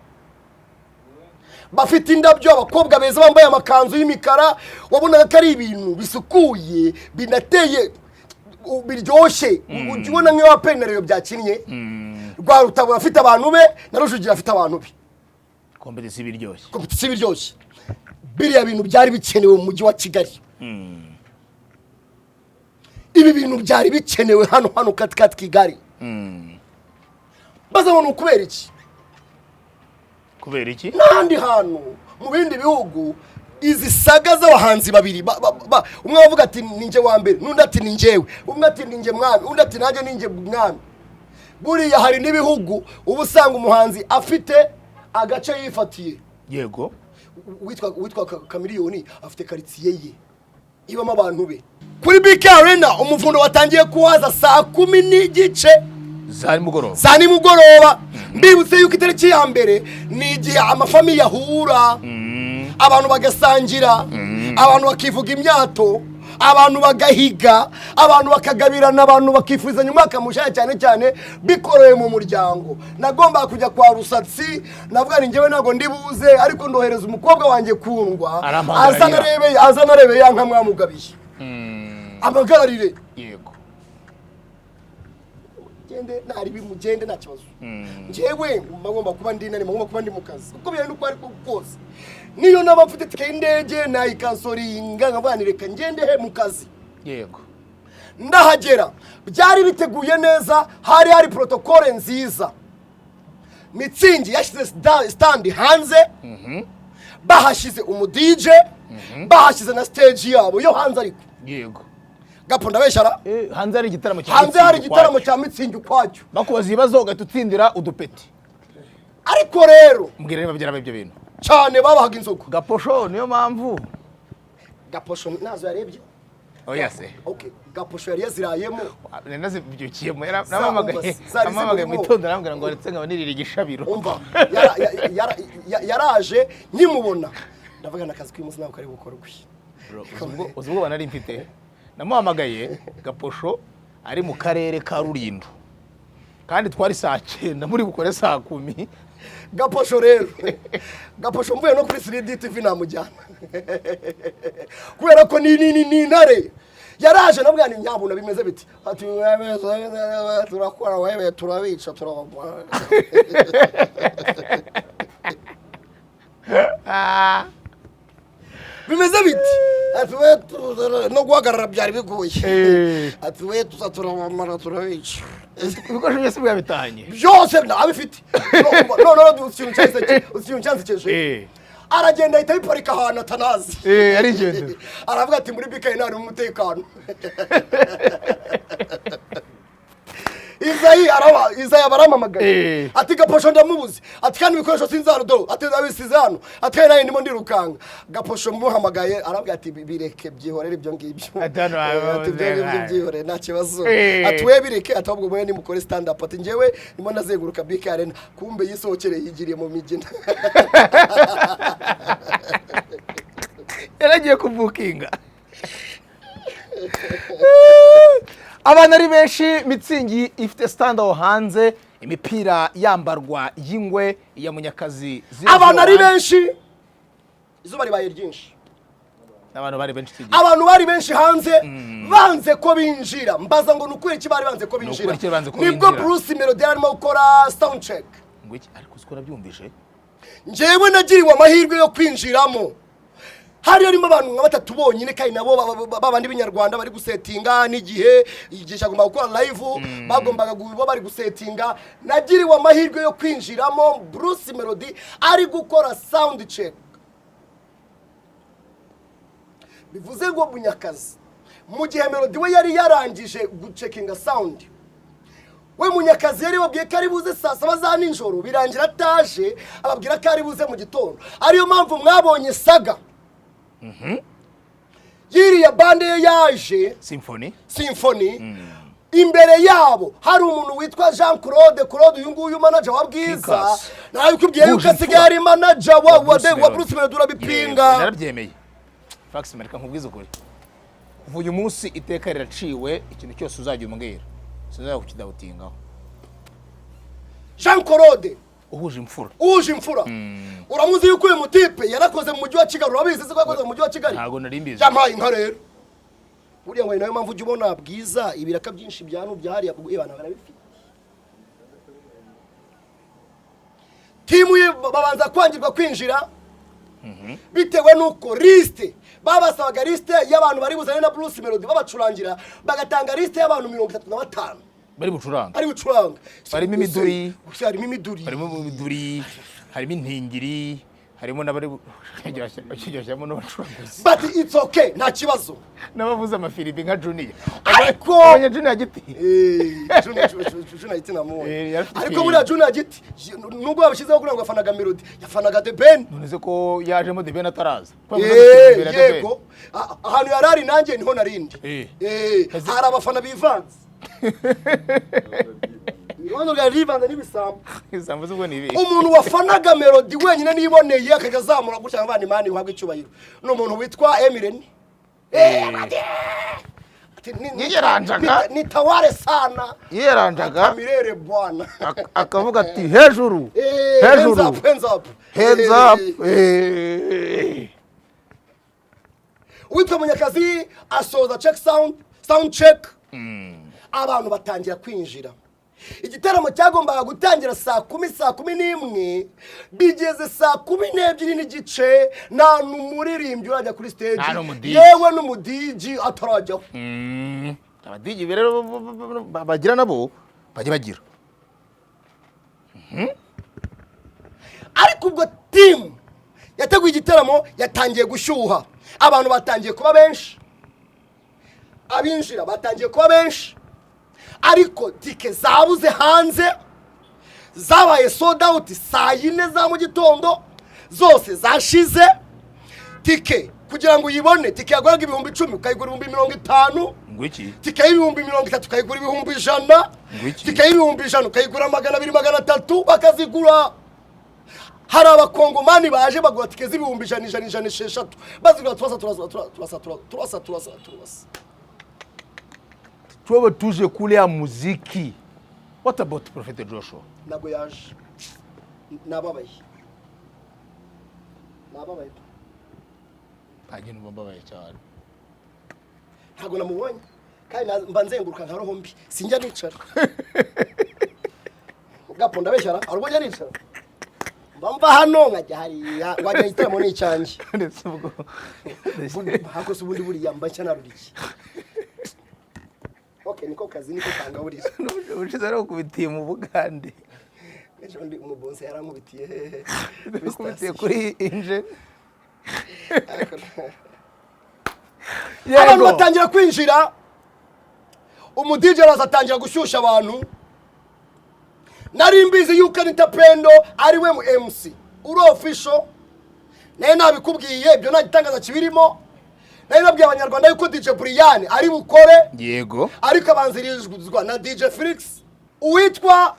Bafite indabyo abakobwa beza bambaye amakanzu y'imikara wabonaga ko ari ibintu bisukuye binateye biryoshye. Ujibona nk'iyo wapenereyo byakinnye. Rwa Rutabura afite abantu be na Rujugira afite abantu be. Kompetisi biryoshye. Kompetisi biryoshye. Biriya bintu byari bikenewe mu mujyi wa Kigali. Ibi bintu byari bikenewe hano katikati Kigali. Baza ngo kubera iki? Kubera iki? Nandi hano mu bindi bihugu izi saga z'abahanzi babiri umwe avuga ati ninje wa mbere n'undi ati ninjewe, umwe ati ninje mwami undi ati nanjye ninje mwami. Buriya hari n'ibihugu ubusanga umuhanzi afite agace yifatiye. Yego. Witwa Kamiliyoni afite quartier ye ibamo abantu be. Kuri BK Arena umuvundo watangiye kuwaza saa 10:30 za nimugoroba. Mbibutse yuko itariki ya mbere ni igihe amafamiye yahura, abantu bagasangira, abantu bakivuga imyato, abantu bagahiga, abantu bakagabirana, abantu bakifuzanya umwaka mushya cyane bikoroye mu muryango. Nagomba kujya kwa Rusatsi navuga ni ngewe nago ndibuze ariko ndohereza umukobwa wanjye kundwa azanarebe yanka mwamugabiye amagararire. Yego. Gende nari bimugende nta kibazo. Njewe magomba kuba ndinane magomba kuba ndi mu kazi uko biri nuko ari kose. Niyo nabafite tike indege nayikansoringa nkabanireka ngende he mu kazi. Yego. Ndahagera byari biteguye neza, hari protocole nziza. Mitsingi yashyize stand hanze. Bahashize umu DJ, bahashize na stage yabo yo hanze ariko. Yego. Gapo ndabeshara? Hanze hari igitaramo cya Hanze hari igitaramo cya Mitsingi kwacyo. Bakubaza ibibazo ugatutsindira udupeti. Ariko rero mbwira niba byarabaye ibyo bintu. Cyane babahaga inzoga. Gaposho niyo mpamvu. Gaposho nazo yarebye. Oya se. Okay, Gaposho yari yazirayemo. Nenaze byukiyemo namamagaye mu itondo arambwira ngo aretse ngabanirira igishabiro. Umva yaraje nkimubona. Ndavuga nakazi kwimuzi nawe kari gukorwa. Uzubwo banari mfite. Namuhamagaye Gaposho ari mu karere ka Rulindo. Kandi twari saa 9 muri bukore saa 10. Gaposho rero. Gaposho mvuye no kuri 3D TV namujyana. Kubera ko ni ntare. Yaraje nabwo ni nyabuna bimeze biti. Ati turakora wewe turabica turabagwa. bimeze biti ati we no guhagarara byari bigoye ati we tuzaturabamara turabica ibikoresho byose bwabitanye byose abifite no ikintu cyansekeje aragenda ahita biparika ahantu atanazi arigenda aravuga ati muri bikaye nta umutekano Izayi baramamagaye ati Gaposho ndamubuze ati kandi ibikoresho sinzarudo ati ndabisize hano ati nayo ndimo ndirukanga Gaposho muhamagaye aravuga ati bireke byihorere ibyo ngibyo ati byihorere nta kibazo ati we bireke ati ahubwo mwe nimukore stand up ati njyewe ndimo nazenguruka Big Arena kumbe yisohokere yigiriye mu migina yaragiye kuvukinga abana ari benshi mitsingi ifite stand aho hanze imipira yambarwa y'ingwe ya Munyakazi abana ari benshi izuba ribaye ryinshi abantu bari benshi hanze banze ko binjira mbaza ngo nukuri iki bari banze ko binjira nibwo Bruce Melody arimo gukora sound check ngwiki ariko sikora byumvishe njyewe nagiriwe amahirwe yo kwinjiramo hari harimo abantu nka batatu bonyine kandi nabo babandi b'inyarwanda bari gusetinga n'igihe cyagomba gukora live bagombaga gubo bari gusetinga nagiriwe amahirwe yo kwinjiramo Bruce Melody ari gukora sound check bivuze ngo Munyakazi mu gihe Melody we yari yarangije gucekinga sound we Munyakazi yari wabwiye ko ari buze saa 7 za nijoro birangira ataje ababwira ko ari buze mu gitondo ariyo mpamvu mwabonye saga yiriya bande yaje symphony imbere yabo hari umuntu witwa Jean Claude uyu nguyu manager wa Bwiza nawe kubwiye yuko asigaye ari manager wa Bruce Melody urabipinga narabyemeye fax America nkubwiza ukuri kuva uyu munsi iteka riraciwe ikintu cyose uzajya umbwira sinzajya kukidawutingaho Jean Claude uhuje imfura uramuzi yuko uyu mutipe yarakoze mu mujyi wa Kigali urabizi se ko yakoze mu mujyi wa Kigali ntago narimbize cyamaye inka rero buriya ngo nayo mpamvu ujye ubona Bwiza ibiraka byinshi byanu byahariya kubana barabifite timu babanza kwangirwa kwinjira bitewe nuko liste babasabaga liste y'abantu bari buzane na Bruce Melody babacurangira bagatanga liste y'abantu 35 bari bucuranga harimo imiduri harimo intingiri harimo n'abari kijyashyamo n'abacuranguzi but it's okay nta kibazo n'abavuza amafiribi nka Junior ariko abanya Junior giti Junior giti namo ariko muri Junior giti nubwo babishizeho kugira ngo afanaga Melody yafanaga The Ben none ko yajemo The Ben ataraza yego ahantu yarari nanjye niho narindi hari abafana bivanze Irondo ga rivanda nibisamba isambuze ubwo nibi umuntu wafanaga Melody wenyine niboneye akajazamura gutya abandi mani uhabwe icyubahiro no muntu witwa Emirene yeranjaga nitaware sana yeranjaga mirere bwana akavuga ati hejuru hands up witwa Munyakazi asoza check sound check abantu batangira kwinjira igitaramo cyagombaga gutangira saa 10 bigeze saa 12 n'igice nta numuririmbyi urajya kuri stage yewe n'umudiji atarajyaho abadiji rero bagira nabo bajye bagira ariko ubwo team yateguye igitaramo yatangiye gushyuha abantu batangiye kuba benshi abinjira batangiye kuba benshi ariko tike zabuze hanze zabaye sold out saa 4 za mu gitondo zose zashize tike kugira ngo uyibone tike yagoraga 10,000 ukayigura 50,000 ngwiki tike y'ibihumbi 30 ukayigura 100,000 tike y'ibihumbi 100 ukayigura 200-300 bakazigura hari abakongomani baje bagura tike z'ibihumbi 100 bazigura turasa tuwe tuje kule ya muziki. What about Prophet Joshua? Nago yaje nababaye agenda mbabaye cyane ntago namubonye kandi mba nzenguruka nka roho mbi sinjya nicara gapo ndabeshyara arubonye nicara bamba hano nkajya hariya wajya igitaramo n'icyanjye ndetse ubwo hako se ubundi buriya mba cyanaruriki okay niko kazi niko kanga buriya ushize ari ukubitiye mu Bugande ejo ndi umubonse yarankubitiye hehe ukubitiye kuri Inje abantu batangira kwinjira DJ araza atangira gushyushya abantu nari mbizi yuko Anita Pendo ari we mu MC uri official naye nabikubwiye ibyo nta gitangaza kibirimo naye nabwiye abanyarwanda yuko DJ Brian ari bukore yego ariko abanzirizwa na DJ Felix uwitwa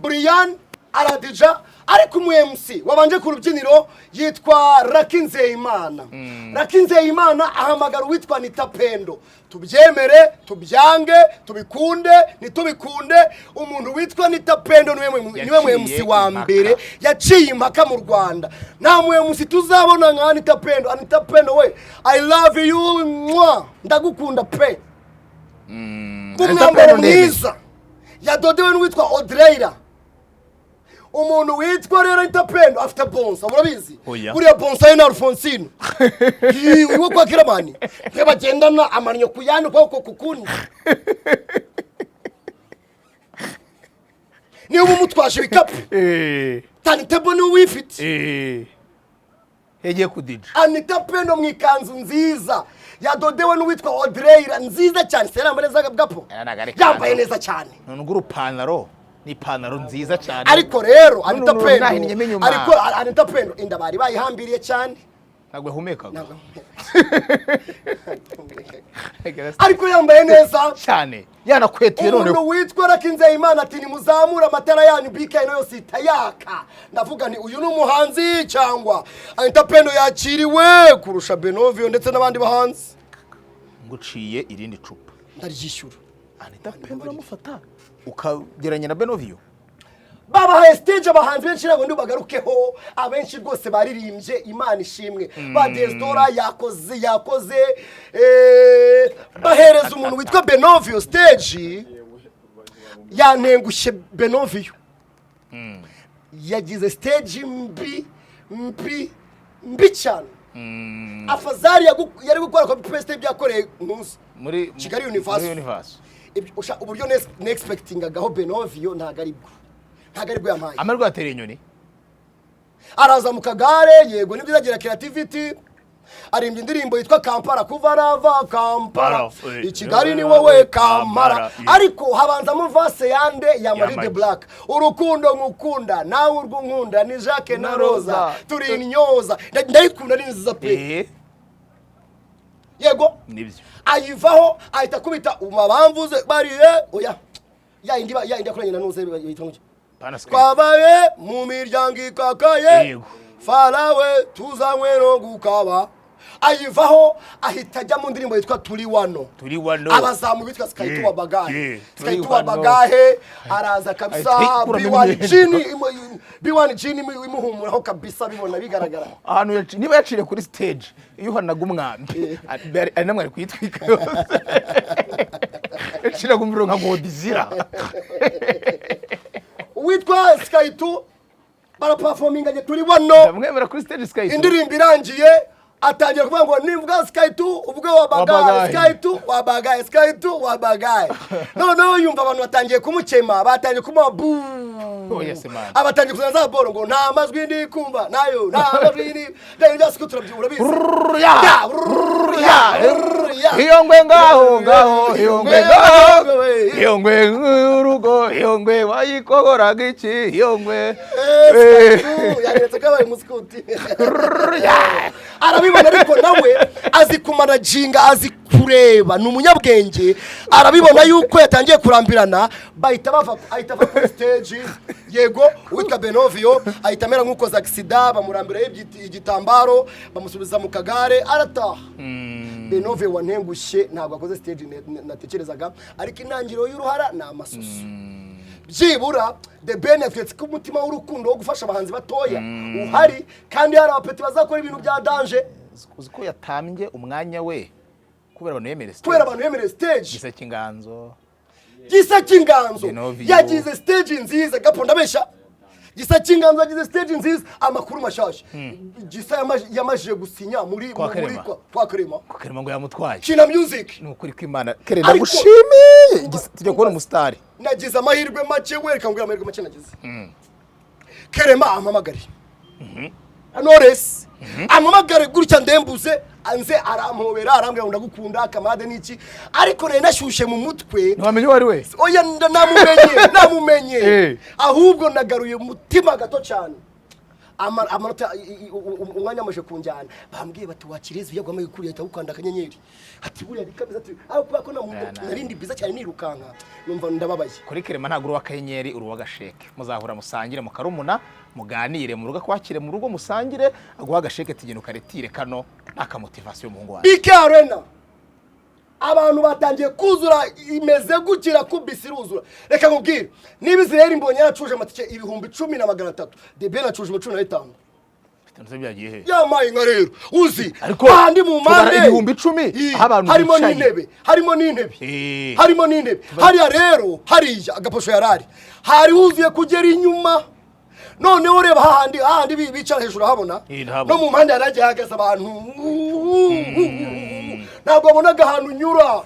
Brian aradija ariko mu MC wabanje ku rubyiniro yitwa Rakinzeyimana Rakinzeyimana ahamagara uwitwa Anita Pendo tubyemere tubyange tubikunde nitubikunde umuntu witwa Anita Pendo niwe mu MC wa mbere yaciye impaka mu Rwanda nta mu MC tuzabona nka Anita Pendo. Anita Pendo we I love you ndagukunda pe kumwambaro mwiza yadodewe n'uwitwa Audreyla umuntu witwa rero Anita Pendo afite bonsa murabizi buriya bonsa ye na Alfonsine iwo kwa Kiramani bagendana amanyo kuyandi kwa kukundi ni umutwashe bikapu Anita Pendo wifite yagiye kudija Anita Pendo mwikanzu nziza yadodewe n'uwitwa Audreyla nziza cyane serambere zaga bwapo yambaye neza cyane n'uguru panaro ni panaro nziza cyane ariko rero Anita Pendo ariko Anita Pendo inda bari bayihambiriye cyane nagwe humekaga ariko yambaye neza cyane yanakwetiye none umuntu witwa Rakinzeyimana ati ni muzamura amatara yanyu BK no yose itayaka ndavuga nti uyu n'umuhanzi cyangwa Anita Pendo yakiriwe kurusha Benovio ndetse n'abandi bahanzi nguciye irindi cupa ndaryishyura Anita Pendo uramufata ukageranya na Benovio babahaye stage abahanzi benshi nabo ndi bagarukeho abenshi rwose baririmbye Imana ishimwe ba Desdora yakoze bahereza umuntu witwa Benovio stage yanengushye Benovio yagize stage mbi cyane afazari yari gukora copy paste byakoreye munsi muri Kigali Universe uburyo expectingagaho Benovio ntagaribwo yampaye amerwa yatereye inyoni araza mu kagare yego nibyo yagira creativity arimbye indirimbo yitwa Kampala kuvarava Kampala Kigali ni wowe Kamara ariko habanza mu vase yande ya Marie de Black urukundo nkukunda nawe urwunkunda ni Jacques na Rosa turi inyoza ndayikunda ni nziza pe yego nibyo ayivaho ahita kubita umabamvuze bari oya ya indi akoranye na nuze yitwa twabaye mu miryango ikakaye farawe tuzanywe no gukaba ayivaho ahita ajya mu ndirimbo yitwa turi wano abazamu bitwa Skytu wa bagahe araza kabisa B1 Gini imuhumuraho kabisa bibona bigaragara ahantu niba yacire kuri stage iyo uhanaga umwambi ari namwe ari kwitwika yose yacira kumviro nka Godizira witwa Skytu bara performing turi wano mwemera kuri stage Skytu indirimbo irangiye atangira kuvuga ngo nivuga Skytu ubwo wabagaye Skytu wabagaye no yumva abantu batangiye kumukema batangiye kumubu abatangiye kuzaza boro ngo nta majwi ndi kumva nayo nta majwi ndi ndabya Skytu urabizi iyo ngwe ngaho iyo ngwe urugo iyo ngwe wayikogoraga iki iyo ngwe yaretse kabaye musikuti arabibona ariko nawe azi kumanaginga azi kureba ni umunyabwenge arabibona yuko yatangiye kurambirana bahita bava kuri stage yego uwitwa Benovio ahita amera nk'uko za accident bamurambira igitambaro bamusubiza mu kagare arataha Benovio wantengushye ntabwo akoze stage natekerezaga ariko intangiriro y'uruhara na amasusu byibura The Ben yatwetse ko umutima w'urukundo wo gufasha abahanzi batoya uhari kandi hari abapeti bazakora ibintu bya danger uziko yatambye umwanya we kubera abantu yemereye stage gisa cy'inganzo yagize stage nziza gaponda besha Gisa cy'inganzo agize stage nziza amakuru mashasha Gisa yamajije gusinya muri kwa Karema ngo yamutwaye Kina Music nukuri kw'Imana kere ndagushimiye Gisa tujye kubona umusitari nagize amahirwe make wereka ngo amahirwe make nagize Kerema ampamagare Knowless ampamagare gutya ndembuze anze arampobera arambwira ngo ndagukunda akamade niki ariko rero nashushe mu mutwe ntiwamenye wari we oya namumenye ahubwo nagaruye umutima gato cyane amanota umwanya amaje kunjyana bambwiye bati wakiriza iyo gwamaye kuri yita ukanda akanyenyeri ati buriya bikameza ati aho kuko narindi biza cyane nirukanka numva ndababaye kuri Kerema ntabwo uruwa akanyenyeri uruwa gasheke muzahura musangire mu karumuna muganire mu rugo kwakire mu rugo musangire aguha gasheke tigeno karetire kano aka motivation mu ngwa BK Arena abantu batangiye kuzura imeze gukira kubisi ruzura reka nkubwire niba Israel mbonye yacuje amatike ibihumbi 10,300 de Ben acuje 15 bitanze byagiye he yamaye nka rero uzi kandi mu mande ibihumbi 10 abantu harimo n'intebe hariya rero hariya agaposho yarari hari uzuye kugera inyuma none ureba hahandi bicara hejuru habona no mu mpande yaragiye hagaze abantu ntabwo abonaga ahantu nyura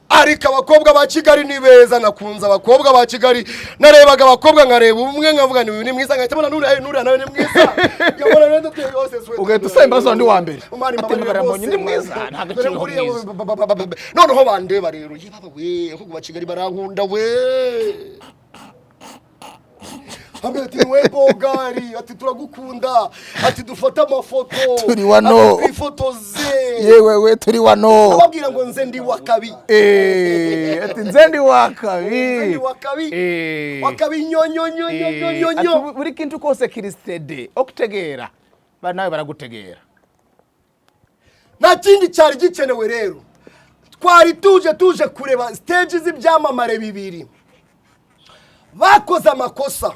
ariko abakobwa ba Kigali ni beza nakunze abakobwa ba Kigali narebaga abakobwa nkareba umwe nkavuga ni mwiza ngahita mbona nuri nawe ni mwiza yabona rero duteye yose swe ugahita usemba zo ndi wa mbere ati baramubonye ni mwiza ntago kiri mwiza noneho bandeba rero yibaba we ahubwo ba Kigali barankunda we Ati we bogari ati turagukunda ati dufata amafoto turi wano twifotoze yewe we turi wano ababwira ngo nze ndi wakabi ati nze ndi wakabi wakabi nyonyonyonyonyonyo buri kintu kose kiristede okutegera nawe baragutegera nta kindi cyari gikenewe rero twari tuje kureba stage z'ibyamamare bibiri bakoze amakosa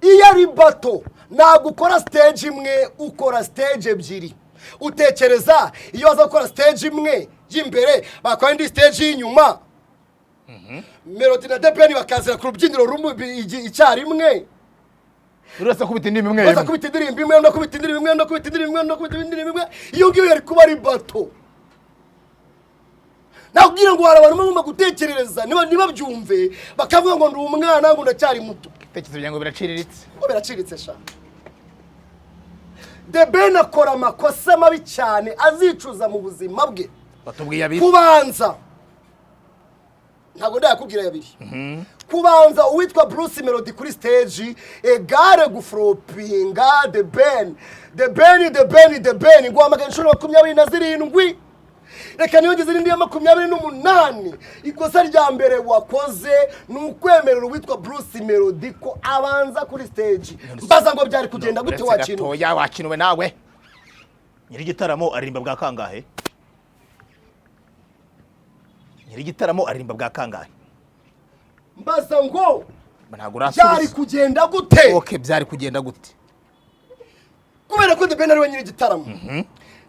iyo ari bato ntabwo ukora stage imwe ukora stage ebyiri utekereza iyo waza gukora stage imwe y'imbere bakora indi stage y'inyuma Melody na Debeni bakazira ku rubyiniro rumwe icyarimwe urasa kubita indirimbo imwe urasa kubita indirimbo imwe no kubita indirimbo imwe no kubita indirimbo imwe no kubita indirimbo imwe iyo ngiyo yari kuba ari bato nakubwira ngo hari abantu bagomba gutekerereza niba byumve bakavuga ngo ndi umwana ngo ndacyari muto tekerezo byango biraciriritse ngo biraciriritse sha Debeni akora amakosa mabi cyane azicuza mu buzima bwe batubwiye abiri kubanza ntabwo ndakubwira yabiri kubanza uwitwa Bruce Melody kuri stage egare gufropinga Debeni guhamagara inshuro 27 reka niyo ngeze n'indi ya 28 ikosa rya mbere wakoze n'ukwemerera uwitwa Bruce Melody ko abanza kuri stage mbaza ngo byari kugenda gute wakintu ya wakinuwe nawe nyiri gitaramo aririmba bwa kangahe mbaza ngo ntabwo urasubiza byari kugenda gute okay byari kugenda gute kubera ko Debeni ari we nyiri gitaramo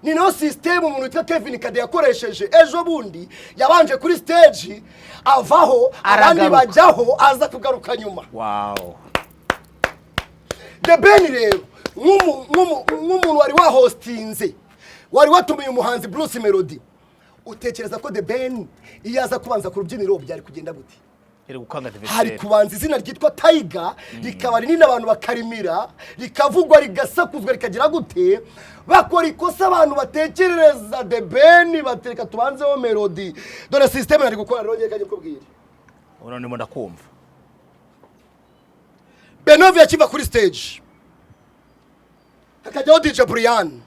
ni no system umuntu witwa Kevin Kade yakoresheje ejo bundi yabanje kuri stage avaho abandi bajyaho aza kugaruka nyuma wow Debeni rero nk'umuntu wari wahostinze wari watumiye umuhanzi Bruce Melody utekereza ko Debeni iyo aza kubanza ku rubyiniro byari kugenda gute hari kubanza izina ryitwa Tiger rikaba rinini abantu bakarimira rikavugwa rigasakuzwa rikagira gute bakora ikosa abantu batekerereza Debeni batereka tubanzeho Melody dore system nari gukora rero ngekanye kubwira urone mo ndakumva Benovia kiva kuri stage akajyaho DJ Brian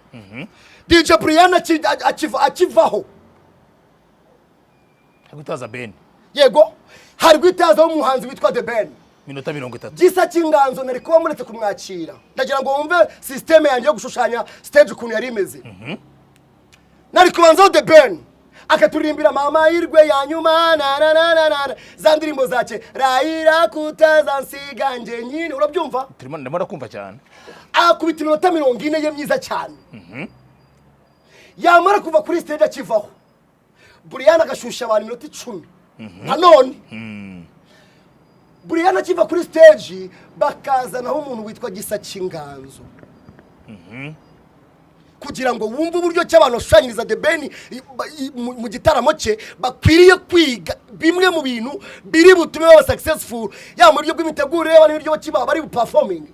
DJ Brian akivaho agutaza Ben yego hari gwitaza umuhanzi witwa Debeni minota 30 gisa cy'inganzo nari kuba muretse kumwakira ndagira ngo wumve system yanjye yo gushushanya stage ukuntu yari imeze nari kubanzaho Debeni akaturimbira mama irwe ya nyuma na za ndirimbo zake rayira kutazansiga nje nyine urabyumva turimo ndamara kumva cyane akubita iminota 40 ye myiza cyane yamara kuva kuri stage akivaho Brian agashusha abantu iminota 10 nanone Brian akiva kuri stage bakazanaho umuntu witwa Gisa cy'inganzo kugira ngo wumve uburyo cy'abantu bashushanyiriza The Ben mu gitaramo cye bakwiriye kwiga bimwe mu bintu biri butume baba successful ya mu buryo bw'imitegurire y'abantu n'uburyo kiba bari performing.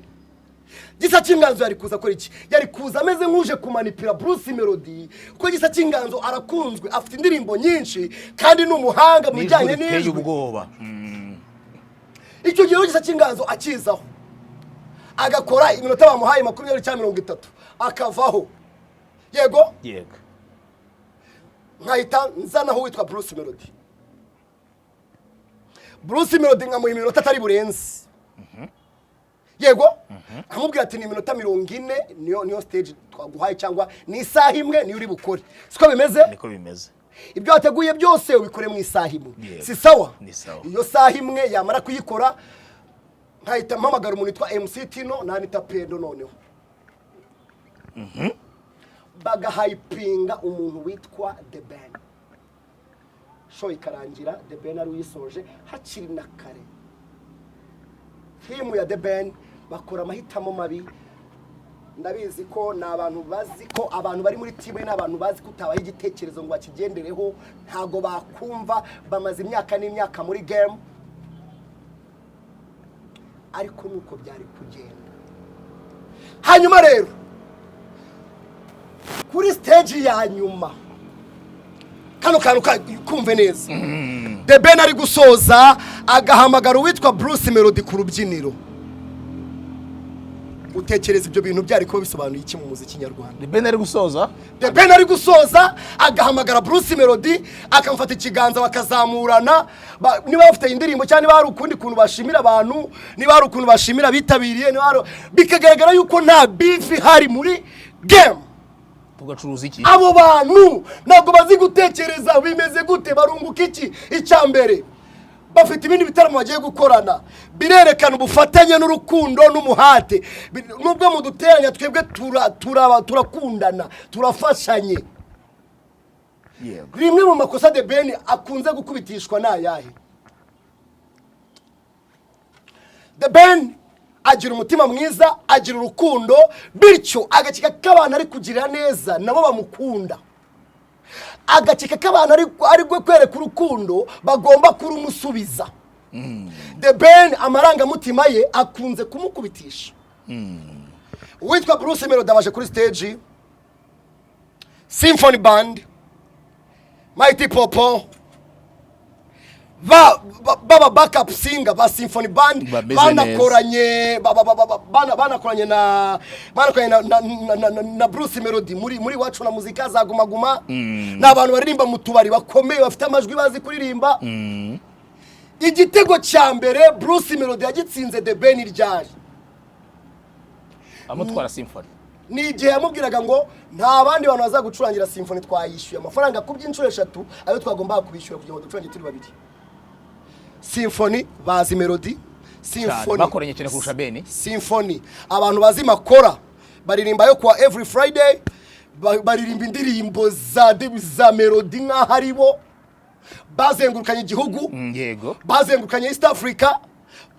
Gisa cy'inganzo yari kuza kora iki? Yari kuza ameze nk'uje kumanipira Bruce Melody kuko Gisa cy'inganzo arakunzwe, afite indirimbo nyinshi kandi n'umuhanga mu bijyanye n'ijwi ubwoba. Icyo gihe Gisa cy'inganzo akizaho agakora iminota bamuhaye 20 cyangwa 30 akavaho. Yego nkahita nzanaho witwa Bruce Melody. Bruce Melody nkamuha iminota atari burenze. Yego amubwira ati ni iminota 40 niyo stage twaguhaye cyangwa ni isaha imwe niyo uri bukore. Siko bimeze? Niko bimeze. Ibyo wateguye byose ubikore mu isaha imwe. Si sawa? Iyo saha imwe yamara kuyikora nkahita mpamagara umuntu witwa MC Tino nanita Pendo noneho. Bagahypinga umuntu witwa The Ben. Show ikarangira The Ben ari uyisoje hakiri na kare. Timu ya The Ben bakora amahitamo mabi. Ndabizi ko nabantu bazi ko abantu bari muri timu n'abantu bazi kutabaho igitekerezo ngo bakigendereho ntago bakumva bamaze imyaka n'imyaka muri game. Ariko nuko byari kugenda. Hanyuma rero kuri stage ya nyuma kano kantu kumve neza. The Ben ari gusoza agahamagara witwa Bruce Melody ku rubyiniro. Utekereza ibyo bintu byari ko bisobanuye iki mu muziki nyarwanda? The Ben ari gusoza? The Ben ari gusoza agahamagara Bruce Melody akamfata ikiganza bakazamurana. Niba bafite indirimbo cyane niba hari ukundi kuntu bashimira abantu, niba hari ukuntu bashimira bitabiriye, niba bikagaragara yuko nta beef hari muri game. Tugacuruza iki? Abo bantu ntabwo bazi gutekereza bimeze gute barunguka iki icyambere. Bafite ibindi bitaramo bagiye gukorana birerekana ubufatanye n'urukundo n'umuhate. Nubwo mu duteranya twebwe turakundana turafashanye. Rimwe mu makosa The Ben akunze gukubitishwa nayahe? The Ben agira umutima mwiza, agira urukundo, bityo agakeka k'abantu ari kugira neza nabo bamukunda. Agakeka k'abantu ari kwereka urukundo bagomba kurumusubiza. The Ben amarangamutima ye akunze kumukubitisha. Witwa Bruce Melody abaje kuri stage, Symphony Band, Mighty Popo, baba backup singer ba Symphony Band banakoranye na Bruce Melody muri wacu na muzika zagumaguma. N'abantu baririmba mu tubari bakomeye bafite amajwi bazi kuririmba. Igitego cya mbere Bruce Melody yagitsinze The Ben ryari amutwara Symphony. Ni igihe yamubwiraga ngo nta bandi bantu baza gucurangira Symphony twayishyuye amafaranga ku by'inshuro 3 ayo twagomba kubishyura kugira ngo ducurange turi babiri. Symphony bazi Melody, Symphony bakoranye cyane kurusha Ben. Symphony abantu bazi makora baririmba yo kwa every Friday, baririmba indirimbo za Melody nka haribo bazengurukanye igihugu. Yego bazengurukanye East Africa,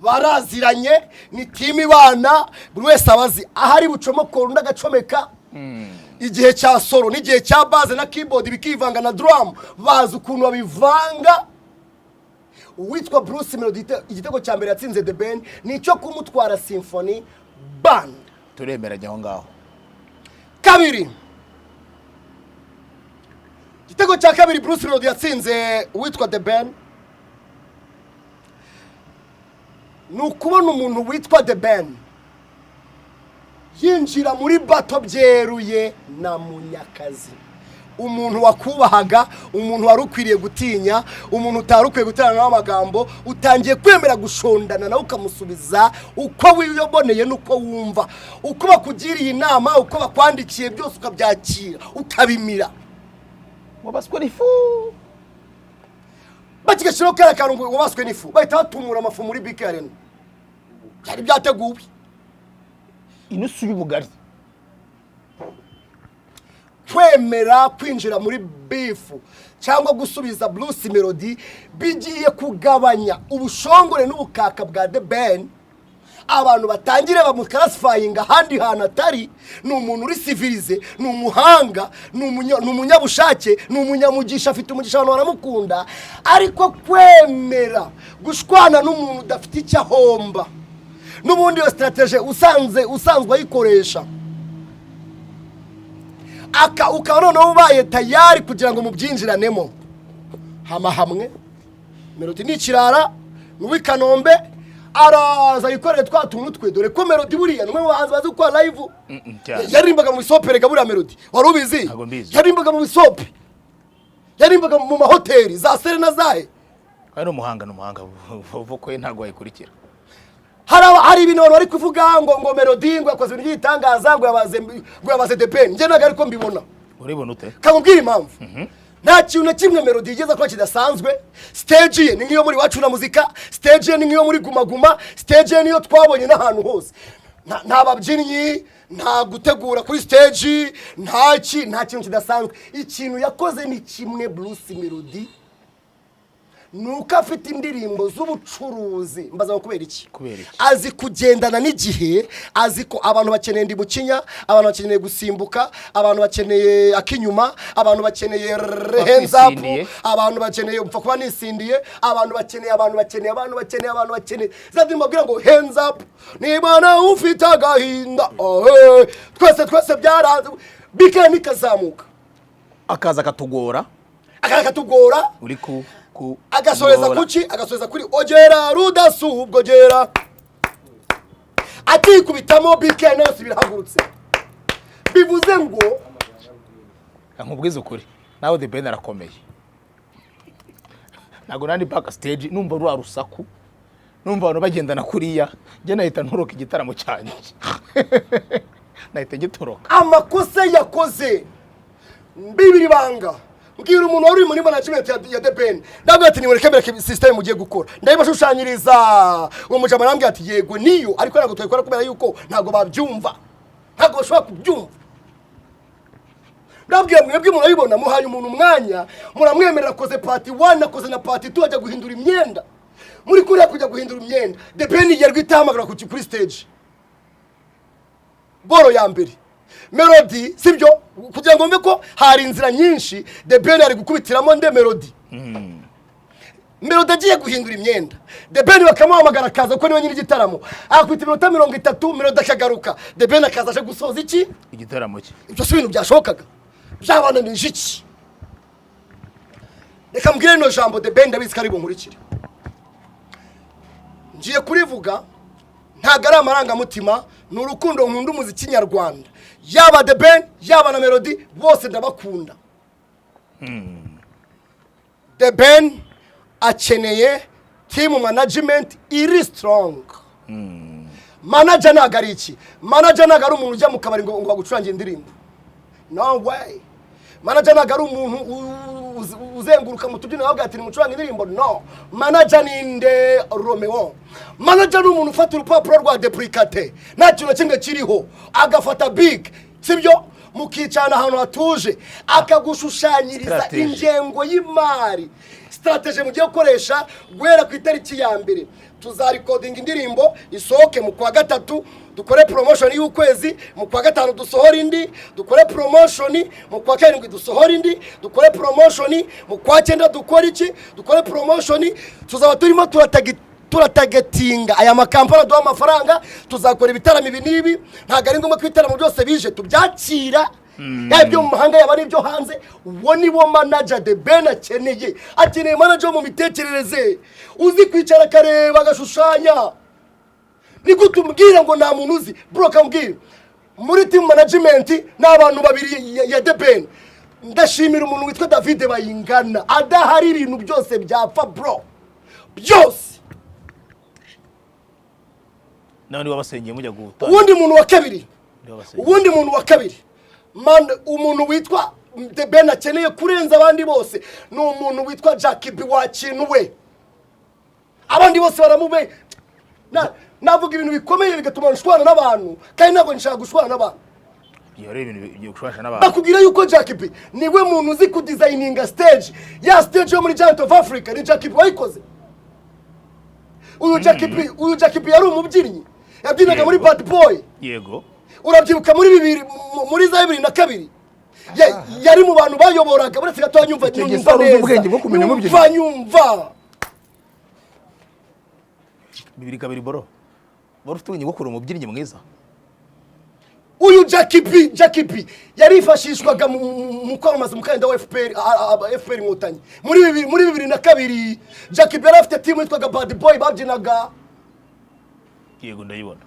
baraziranye ni team ibana buri wese abazi ahari bucomoko runda gacomeka. Igihe cya solo n'igihe cya bass na keyboard bikivanga na drum bazi ukuntu babivanga. Witwa Bruce Melody igitego cya mbere yatsinze The Ben nicyo kumutwara Symphony Band. Turemeranya aho ngaho. Kabiri igitego cya kabiri Bruce Melody yatsinze witwa The Ben nukubona umuntu witwa The Ben yinjira muri bato byeruye na munyakazi. Umuntu wakubahaga, umuntu warukwiriye gutinya, umuntu utarukwiye guterana n'amagambo, utangiye kwemera gushondana nawe ukamusubiza uko wiyoboneye nuko wumva, uko bakugiriye inama, uko bakwandikiye byose ukabyakira ukabimira. Wabaswe n'ifu bakigashiraho kera karungu wabaswe n'ifu bahita batumura amafu muri Big Arena. Byari byateguwe inusu y'ubugari. kwemera kwinjira muri bifu cyangwa gusubiza Bruce Melody bigiye kugabanya ubushongore n'ubukaka bwa The Ben. Abantu batangire bamukarasifayinga ahandi hantu atari. Ni umuntu uri civilize, ni umuhanga, ni umunyabushake, ni umunyamugisha, afite umugisha abantu baramukunda, ariko kwemera gushwana n'umuntu udafite icyo ahomba n'ubundi iyo strategy usanzwe ayikoresha ukaba noneho ubaye tayari kugira ngo mubyinjiranemo. Hamwe Melody ni ikirara n'uwi Kanombe araza yikoreye twa tuntu twe, dore ko Melody buriya numwe mu bahanzi bazi gukora live. Yarimbaga mu isopere gabura Melody, wari ubizi? Yarimbaga mu isope, yarimbaga mu mahoteli za Serena zahe. Ari umuhanga vuko ye ntago ayikurikira. Hari ibintu bari kuvuga ngo Melody ngo yakoze ibintu yitangaza ngo yabaze The Ben. Nje naga ariko mbibona. Uribona ute? Kakubwira impamvu. Nta kintu na kimwe Melody yigeza ko kidasanzwe. Stage ye ni ngiyo muri wacu na muzika, stage ye ni ngiyo muri guma, stage ye niyo twabonye n'ahantu hose. Nta babyinnyi, nta gutegura kuri stage, nta kintu kidasanzwe. Ikintu yakoze ni kimwe Bruce Melody. Nuko afite indirimbo z'ubucuruzi. Mbaza ngo kubera iki? Azi kugendana n'igihe, azi ko abantu bakeneye ndi bukinya, abantu bakeneye gusimbuka, abantu bakeneye akinyuma, abantu bakeneye hands up, abantu bakeneye upfa kuba nisindiye, abantu bakeneye zandi mbabwira ngo hands up nibana ufite agahinda. Twese byaranze bikira nikazamuka akaza katugora uri ku agasoreza kuri ogera rudasubwo gera ati kubitamo bikene yose birahagurutse. Bivuze ngo nkubwiza ukuri nawe The Ben arakomeye. Nago nandi back stage numva rwa rusaku, numva abantu bagendana kuriya, nge nahita ntoroka igitaramo cyane. Nahita ngitoroka. Amakosa yakoze mbibiri banga. Mbwira umuntu wari muri management ya The Ben, ndabwira ati niwereke mbere system mugiye gukora, ndabibashushanyiriza. Uwo mujama arambwira ati yego niyo, ariko ntabwo twayikora kubera yuko ntabwo babyumva, ntabwo bashobora kubyumva. Ndabwira mwebwe murabibona, muhaye umuntu umwanya, muramwemerera koze part 1 nakoze na part 2 ajya guhindura imyenda. Muri kuri kujya guhindura imyenda, The Ben yerwa itahamagara kuri stage. Boro ya mbere Melody sibyo, kugira ngo mbe ko hari inzira nyinshi The Ben ari gukubitiramo nde Melody. Melody agiye guhindura imyenda, The Ben bakamuhamagara kaza ko niwe nyiri igitaramo, akubita iminota 30 Melody akagaruka, The Ben akaza aje gusoza iki igitaramo cye. Ibyo si ibintu byashokaga, byabana n'ijiki. Reka mbwire no jambo The Ben ndabizi kari bunkurikire. Ngiye kurivuga ntago ari amarangamutima, ni urukundo nkunda umuziki nyarwanda. Yaba The Ben, yaba na Melody, bose ndabakunda. The Ben akeneye team management iri strong. Manager nagari iki? Manager nagari umuntu ujya mu kabari ngo bagucurangira indirimbo. No way. Manager nagari umuntu uzenguruka mu tubyino yavuga ati ni mucuranga indirimbo. No. Manager ninde Romeo. Manager ni umuntu ufata urupapuro rwa duplicate, nta kintu kimwe kiriho, agafata big, sibyo, mukicana ahantu hatuje, akagushushanyiriza ingengo y'imari, strategy mugiye gukoresha guhera ku itariki ya mbere. Tuzarecording indirimbo isohoke mu kwa gatatu, dukore promotion y'ukwezi, mu kwa gatanu dusohora indi, dukore promotion mu kwa karindwi dusohora indi, dukore promotion mu kwa cyenda dukora iki, dukore promotion. Tuzaba turimo turatagetinga aya makampani aduha amafaranga, tuzakora ibitaramo ibi nibi. Ntago ari ngombwa kwitaramo byose bije tubyakira, ibyo mu mahanga yaba n'ibyo hanze. Uwo ni wo manager The Ben akeneye manager mu mitekerereze, uzi kwicara kareba agashushanya. Ni gutumbwira ngo nta muntu uzi bro, kambwira muri team management n'abantu babiri ya The Ben. Ndashimira umuntu witwa David Bayingana, adahari ibintu byose byapfa bro, byose. Nani wabasengeye mujya guta. Ubundi muntu wa kabiri man, umuntu witwa The Ben akeneye kurenza abandi bose, ni umuntu witwa Jackie B wakinuwe. Abandi bose baramube. Navuga ibintu bikomeye bigatuma nshwana n'abantu, kandi ntabwo nshaka gushwana n'abantu. yore ibintu byo gushwasha n'abantu bakubwira yuko Jackie B niwe muntu uzi ku designinga stage ya stage yo muri Giant of Africa ni Jackie B wayikoze uyu Jackie B yari umubyinnyi yabyinaga muri Bad Boy yego urabyibuka muri za 2002 yari mu bantu bayoboraga buretse gato nyumva nyumva bibiri kabiri boro ufite ubwenge bwo kuruma umubyinnyi mwiza uyu Jackie B yarifashishwaga mu kwamamaza umukandida wa FPR inkotanyi muri 2002 Jackie B yari afite team yitwaga Bad Boy babyinaga yego ndayibona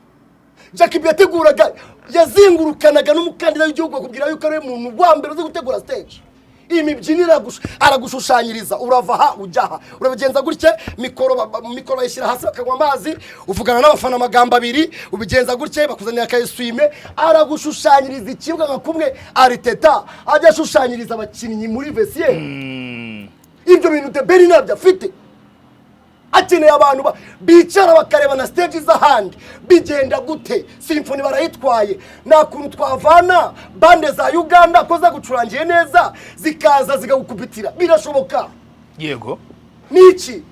Jackie B yateguraga yazingurukanaga n'umukandida w'igihugu akubwira yuko ari umuntu wa mbere uzi gutegura stage imibyinira aragushushanyiriza urava ha ujyaha urabigenza gutya mikoro bayishyira hasi bakanywa amazi uvugana n'abafana amagambo abiri ubigenza gutya bakuzanira akayiswime aragushushanyiriza ikibuga nka kumwe Ariteta ajya ashushanyiriza abakinnyi muri vestiaire ibyo bintu The Ben nabyo afite akeneye abantu bicara bakareba na stage z'ahandi bigenda gute symphony barayitwaye nta kuntu twavana bande za Uganda koza gucurangiye neza zikaza zigagukubitira birashoboka yego niki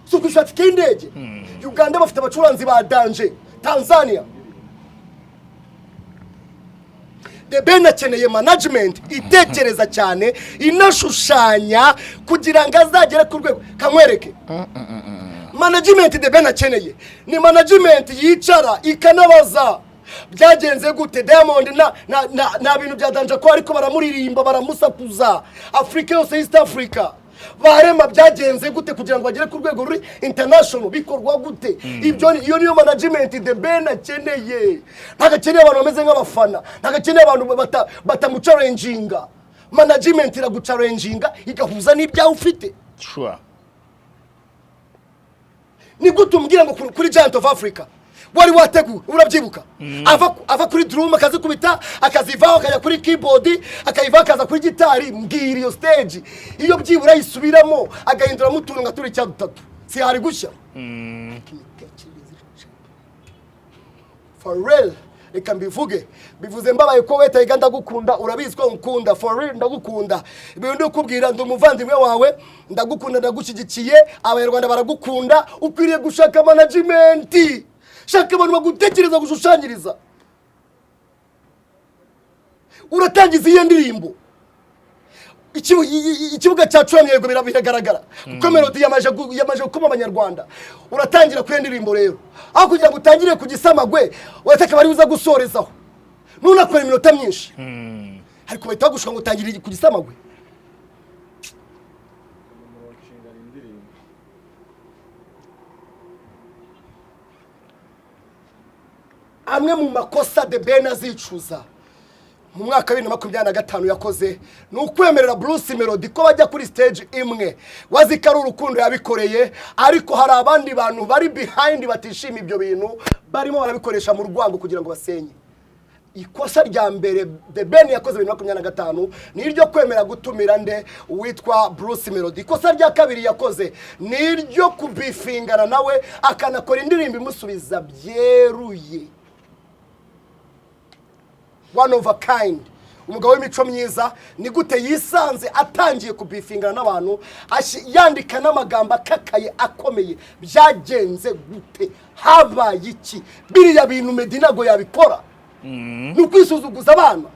sukushati kindege Uganda bafite abacuranzi ba danje Tanzania The Ben akeneye management itekereza cyane inashushanya kugira ngo azagere ku rwego kamwereke management The Ben akeneye ni management yicara ikanabaza byagenze gute Diamond na bintu byadanje ko ariko baramuririmba baramusakuza Africa yose East Africa barema byagenze gute kugira ngo bagere ku rwego ruri international bikorwa gute ibyo iyo niyo management The Ben akeneye ntagakeneye abantu bameze nk'abafana ntagakeneye abantu batamucarenginga management iragucarenginga igahuza n'ibyawe ufite sure ni gute umbwira ngo kuri Giant of Africa wari wateguye urabyibuka ava kuri drum akazikubita akazivaho akajya kuri keyboard akayiva akaza kuri gitari mbwira iyo stage iyo byibura yisubiramo agahindura mutuntu nka turi cya dutatu si hari gushya for real reka mbivuge bivuze mbabaye ko weta yiga ndagukunda urabizi ko nkunda for real ndagukunda ibyo ndi kubwira ndi umuvandimwe wawe ndagukunda ndagushyigikiye abanyarwanda baragukunda ukwiriye gushaka management shaka abantu bagutekereza gushushanyiriza uratangiza iyo ndirimbo ikibuga cyacu yego biragaragara kuko melody yamaje gukoma abanyarwanda uratangira ku ndirimbo rero aho kugira ngo utangire ku gisamagwe wataka bari uza gusorezaho nunakora iminota myinshi ariko bahita bagushuka ngo utangire ku gisamagwe amwe mu makosa The Ben azicuza mu mwaka wa 2025 yakoze ni ukwemerera Bruce Melody ko bajya kuri stage imwe wazikara urukundo yabikoreye ariko hari abandi bantu bari behind batishima ibyo bintu barimo barabikoresha mu rwango kugira ngo basenye ikosa rya mbere The Ben yakoze 2025 ni iryo kwemera gutumira nde witwa Bruce Melody ikosa rya kabiri yakoze ni iryo kubifingana nawe akanakora indirimbo imusubiza byeruye one of a kind umugabo w'imico myiza ni gute yisanze atangiye kubifingana n'abantu yandika n'amagambo akakaye akomeye byagenze gute habaye iki biriya bintu Medinago yabikora ni ukwisuzuguza abana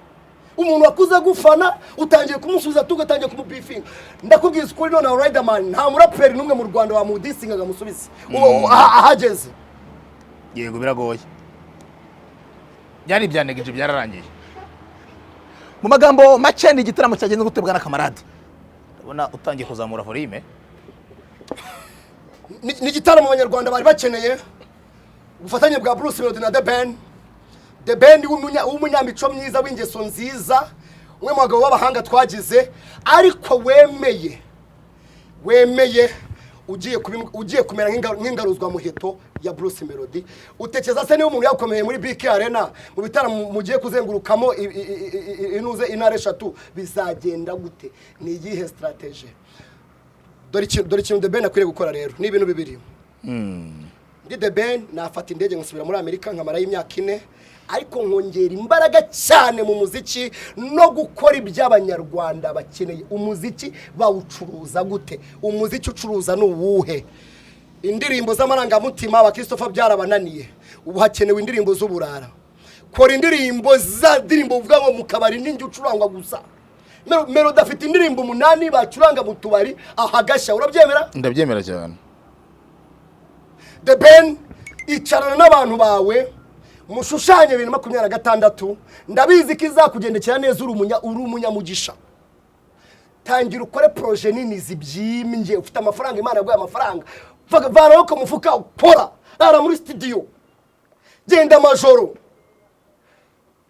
umuntu wakuze gufana utangiye kumusubiza tugatangiye kumubifinga ndakubwiza ukuri none Riderman nta muraperi n'umwe mu Rwanda wamudisingaga musubize ahageze yego biragoye byari byanegije byararangiye mu magambo make ni igitaramo cyagenze gutebwa na kamarade ubona utangiye kuzamura volume ni igitaramo abanyarwanda bari bakeneye ubufatanye bwa Bruce Melody na The Ben w'umunyamico myiza w'ingeso nziza umwe mu bagabo b'abahanga twagize ariko wemeye ugiye kumera nk'ingaruzwa muheto ya Bruce Melody utekereza se niba umuntu yakomeye muri BK Arena mu bitaramo mugiye kuzengurukamo inuze intare 3 bizagenda gute ni iyihe strategy dore ikintu The Ben akwiriye gukora rero ni ibintu bibiri ndi The Ben nafata indege ngasubira muri Amerika nkamara y'imyaka 4 ariko nkongera imbaraga cyane mu muziki no gukora iby'abanyarwanda bakeneye. Umuziki bawucuruza gute? Umuziki ucuruza n'uwuhe? Indirimbo z'amarangamutima aba Christopher byarabananiye, ubu hakenewe indirimbo z'uburara. Kora indirimbo za ndirimbo uvuga ngo mu kabari ninjye ucurangwa gusa. Melody afite indirimbo 8 bacuranga mu tubari ahagashya. Urabyemera? Ndabyemera cyane. The Ben icarana n'abantu bawe mushushanye 2026 ndabizi ko izakugendekera neza uri umunyamugisha. Tangira ukore projet nini zibyimbye, ufite amafaranga, Imana yaguye amafaranga, vanaho ko mufuka ukora ara muri studio, genda majoro,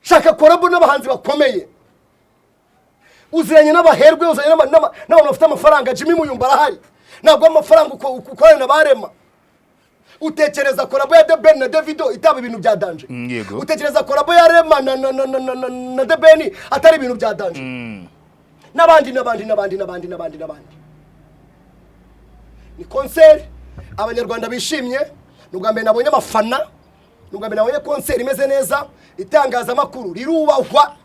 shaka korabo n'abahanzi bakomeye, uziranye n'abaherwe, uzanye n'abantu bafite amafaranga. Jimmy Muyumba arahari, ntabwo amafaranga ukorana na barema. Utekereza korabo ya The Ben na Davido itaba ibintu bya danje? Yego. Utekereza korabo ya Rema na The Ben atari ibintu bya danje? N'abandi. Ni concert abanyarwanda bishimye, nubwo mbere nabonye amafana, nubwo mbere nabonye concert imeze neza, itangaza makuru rirubahwa.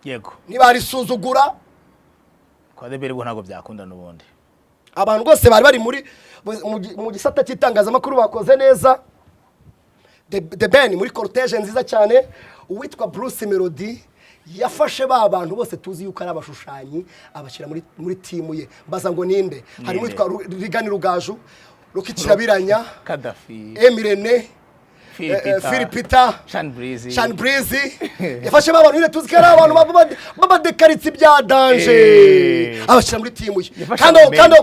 Yego. Nibarisuzugura kwa The Ben bwo ntago byakunda n'ubundi. Abantu bose bari muri mu gisata cy'itangaza makuru bakoze neza. The Ben muri cortege nziza cyane, uwitwa Bruce Melody yafashe ba bantu bose tuzi yuko ari abashushanyi abashyira muri timu ye. Mbaza ngo ninde? Hari witwa biganiro gaju, Rukikirabiranya, Kadafi, Emirene, Philipita, Sean Breezy. Yafashe ba bantu tuzi ko ari abantu babadekaritse bya danje abashyira muri timu ye.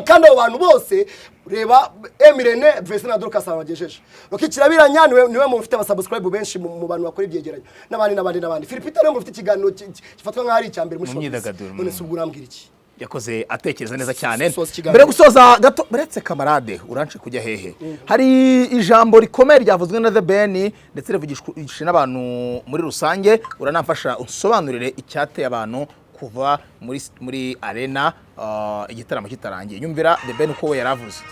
Kandi abantu bose reba Emirene Vese na Dorcas abagejeje. Rukikirabiranya niwe mu ufite abasubscribe benshi mu bantu bakora ibyegeranyo. N'abandi. Philipita rero mufite ikiganiro gifatwa nk'ari icyambere muri myidagaduro. None se ubwo urambwira iki? Yakoze atekereza neza cyane. Mbere gusoza gato beretse kamarade urance kujya hehe. Hari ijambo rikomeye ryavuzwe na The Ben ndetse rivugishije n'abantu muri rusange. Uranamfasha unsobanurire icyateye abantu kuva muri arena igitaramo kitarangiye. Nyumvira The Ben uko we yaravuze.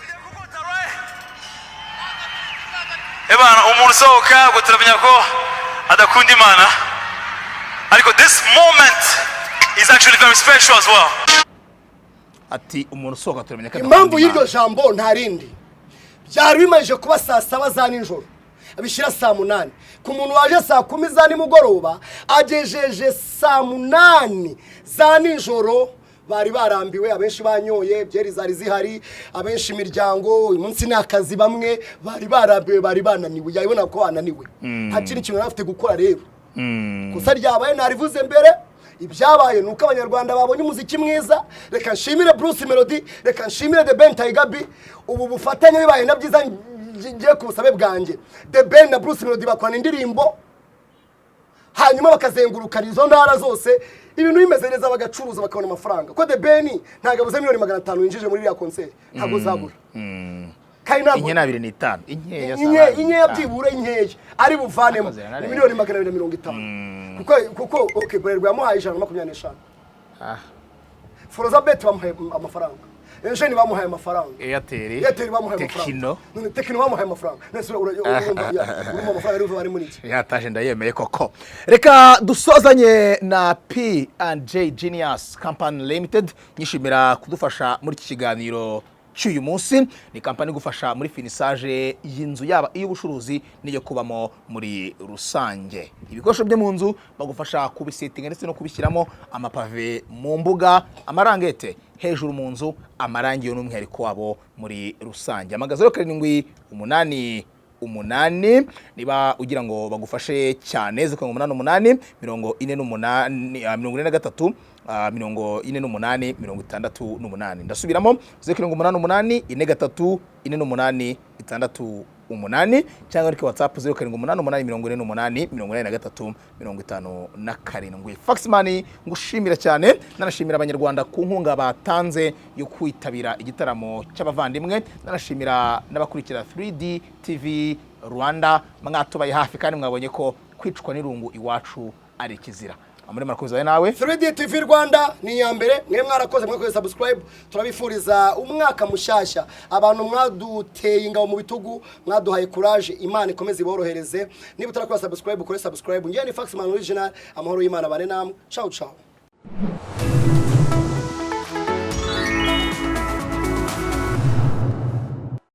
Ebana umuntu usohoka ngo turamenya ko adakunda Imana, ariko this moment is actually very special as well. Ati umuntu usohoka turamenya ko impamvu y'iryo jambo nta rindi, byari bimaze kuba saa 7 za nijoro abishira saa 8 ku muntu waje saa 10 za nimugoroba agejeje saa 8 za nijoro. Bari barambiwe, abenshi banyoye, byeri zari zihari, abenshi imiryango, umunsi n'akazi, bamwe bari barambiwe, bari bananiwe. Yabona ko bananiwe, nta kintu nafite gukora rero. Gusa ryabaye narivuze mbere, ibyabaye nuko abanyarwanda babonye umuziki mwiza. Reka nshimire Bruce Melody, reka nshimire The Ben Tigabi. Ubu bufatanye bibaye na byiza ngiye ku busabe bwanjye. The Ben na Bruce Melody bakwana indirimbo, hanyuma bakazengurukana izo ntara zose, ibintu bimeze neza, bagacuruza bakabona amafaranga. Ko The Ben ntago abuze miliyoni 500 yinjije muri iriya concert, ntago zabura. Kandi ntabwo inye 25 inye yabyibura inkeya ari buvanemo miliyoni 250. kuko okay Bralirwa yamuhaye 125. Foroza bet bamuhaye amafaranga, Enjeni bamuhaye amafaranga, Airtel bamuhaye amafaranga, none Tekino bamuhaye amafaranga. Nese urumva amafaranga ari bari muri iki yataje ndayemeye koko. Reka dusozanye na P&J Genius Company Limited, nyishimira kudufasha muri iki kiganiro cy'uyu munsi. Ni kampani gufasha muri finisage y'inzu yaba iy'ubucuruzi n'iyo kubamo muri rusange. Ibikoresho byo mu nzu bagufasha kubisetinga ndetse no kubishyiramo amapave mu mbuga, amarangete hejuru mu nzu, amarangi yo n'umwihariko wabo muri rusange. Amagazero 788 niba ugira ngo bagufashe cyane 088 48 48 68. Ndasubiramo 088 43 48 cyangwa ariko WhatsApp 078 48 53 Fax money ngushimira cyane, nanashimira abanyarwanda ku nkunga batanze yo kwitabira igitaramo cy'abavandimwe, nanashimira n'abakurikira 3D TV Rwanda, mwatubaye hafi kandi mwabonye ko kwicwa n'irungu iwacu ari kizira. Amuri marakoze nawe 3D TV Rwanda ni ya mbere mwe mwarakoze mwakoze subscribe turabifuriza umwaka mushasha abantu mwaduteye ingabo mu bitugu mwaduhaye courage Imana ikomeze iborohereze niba utarakora subscribe ukore subscribe ngiye ni Faxman original amahoro y'Imana bane namwe ciao ciao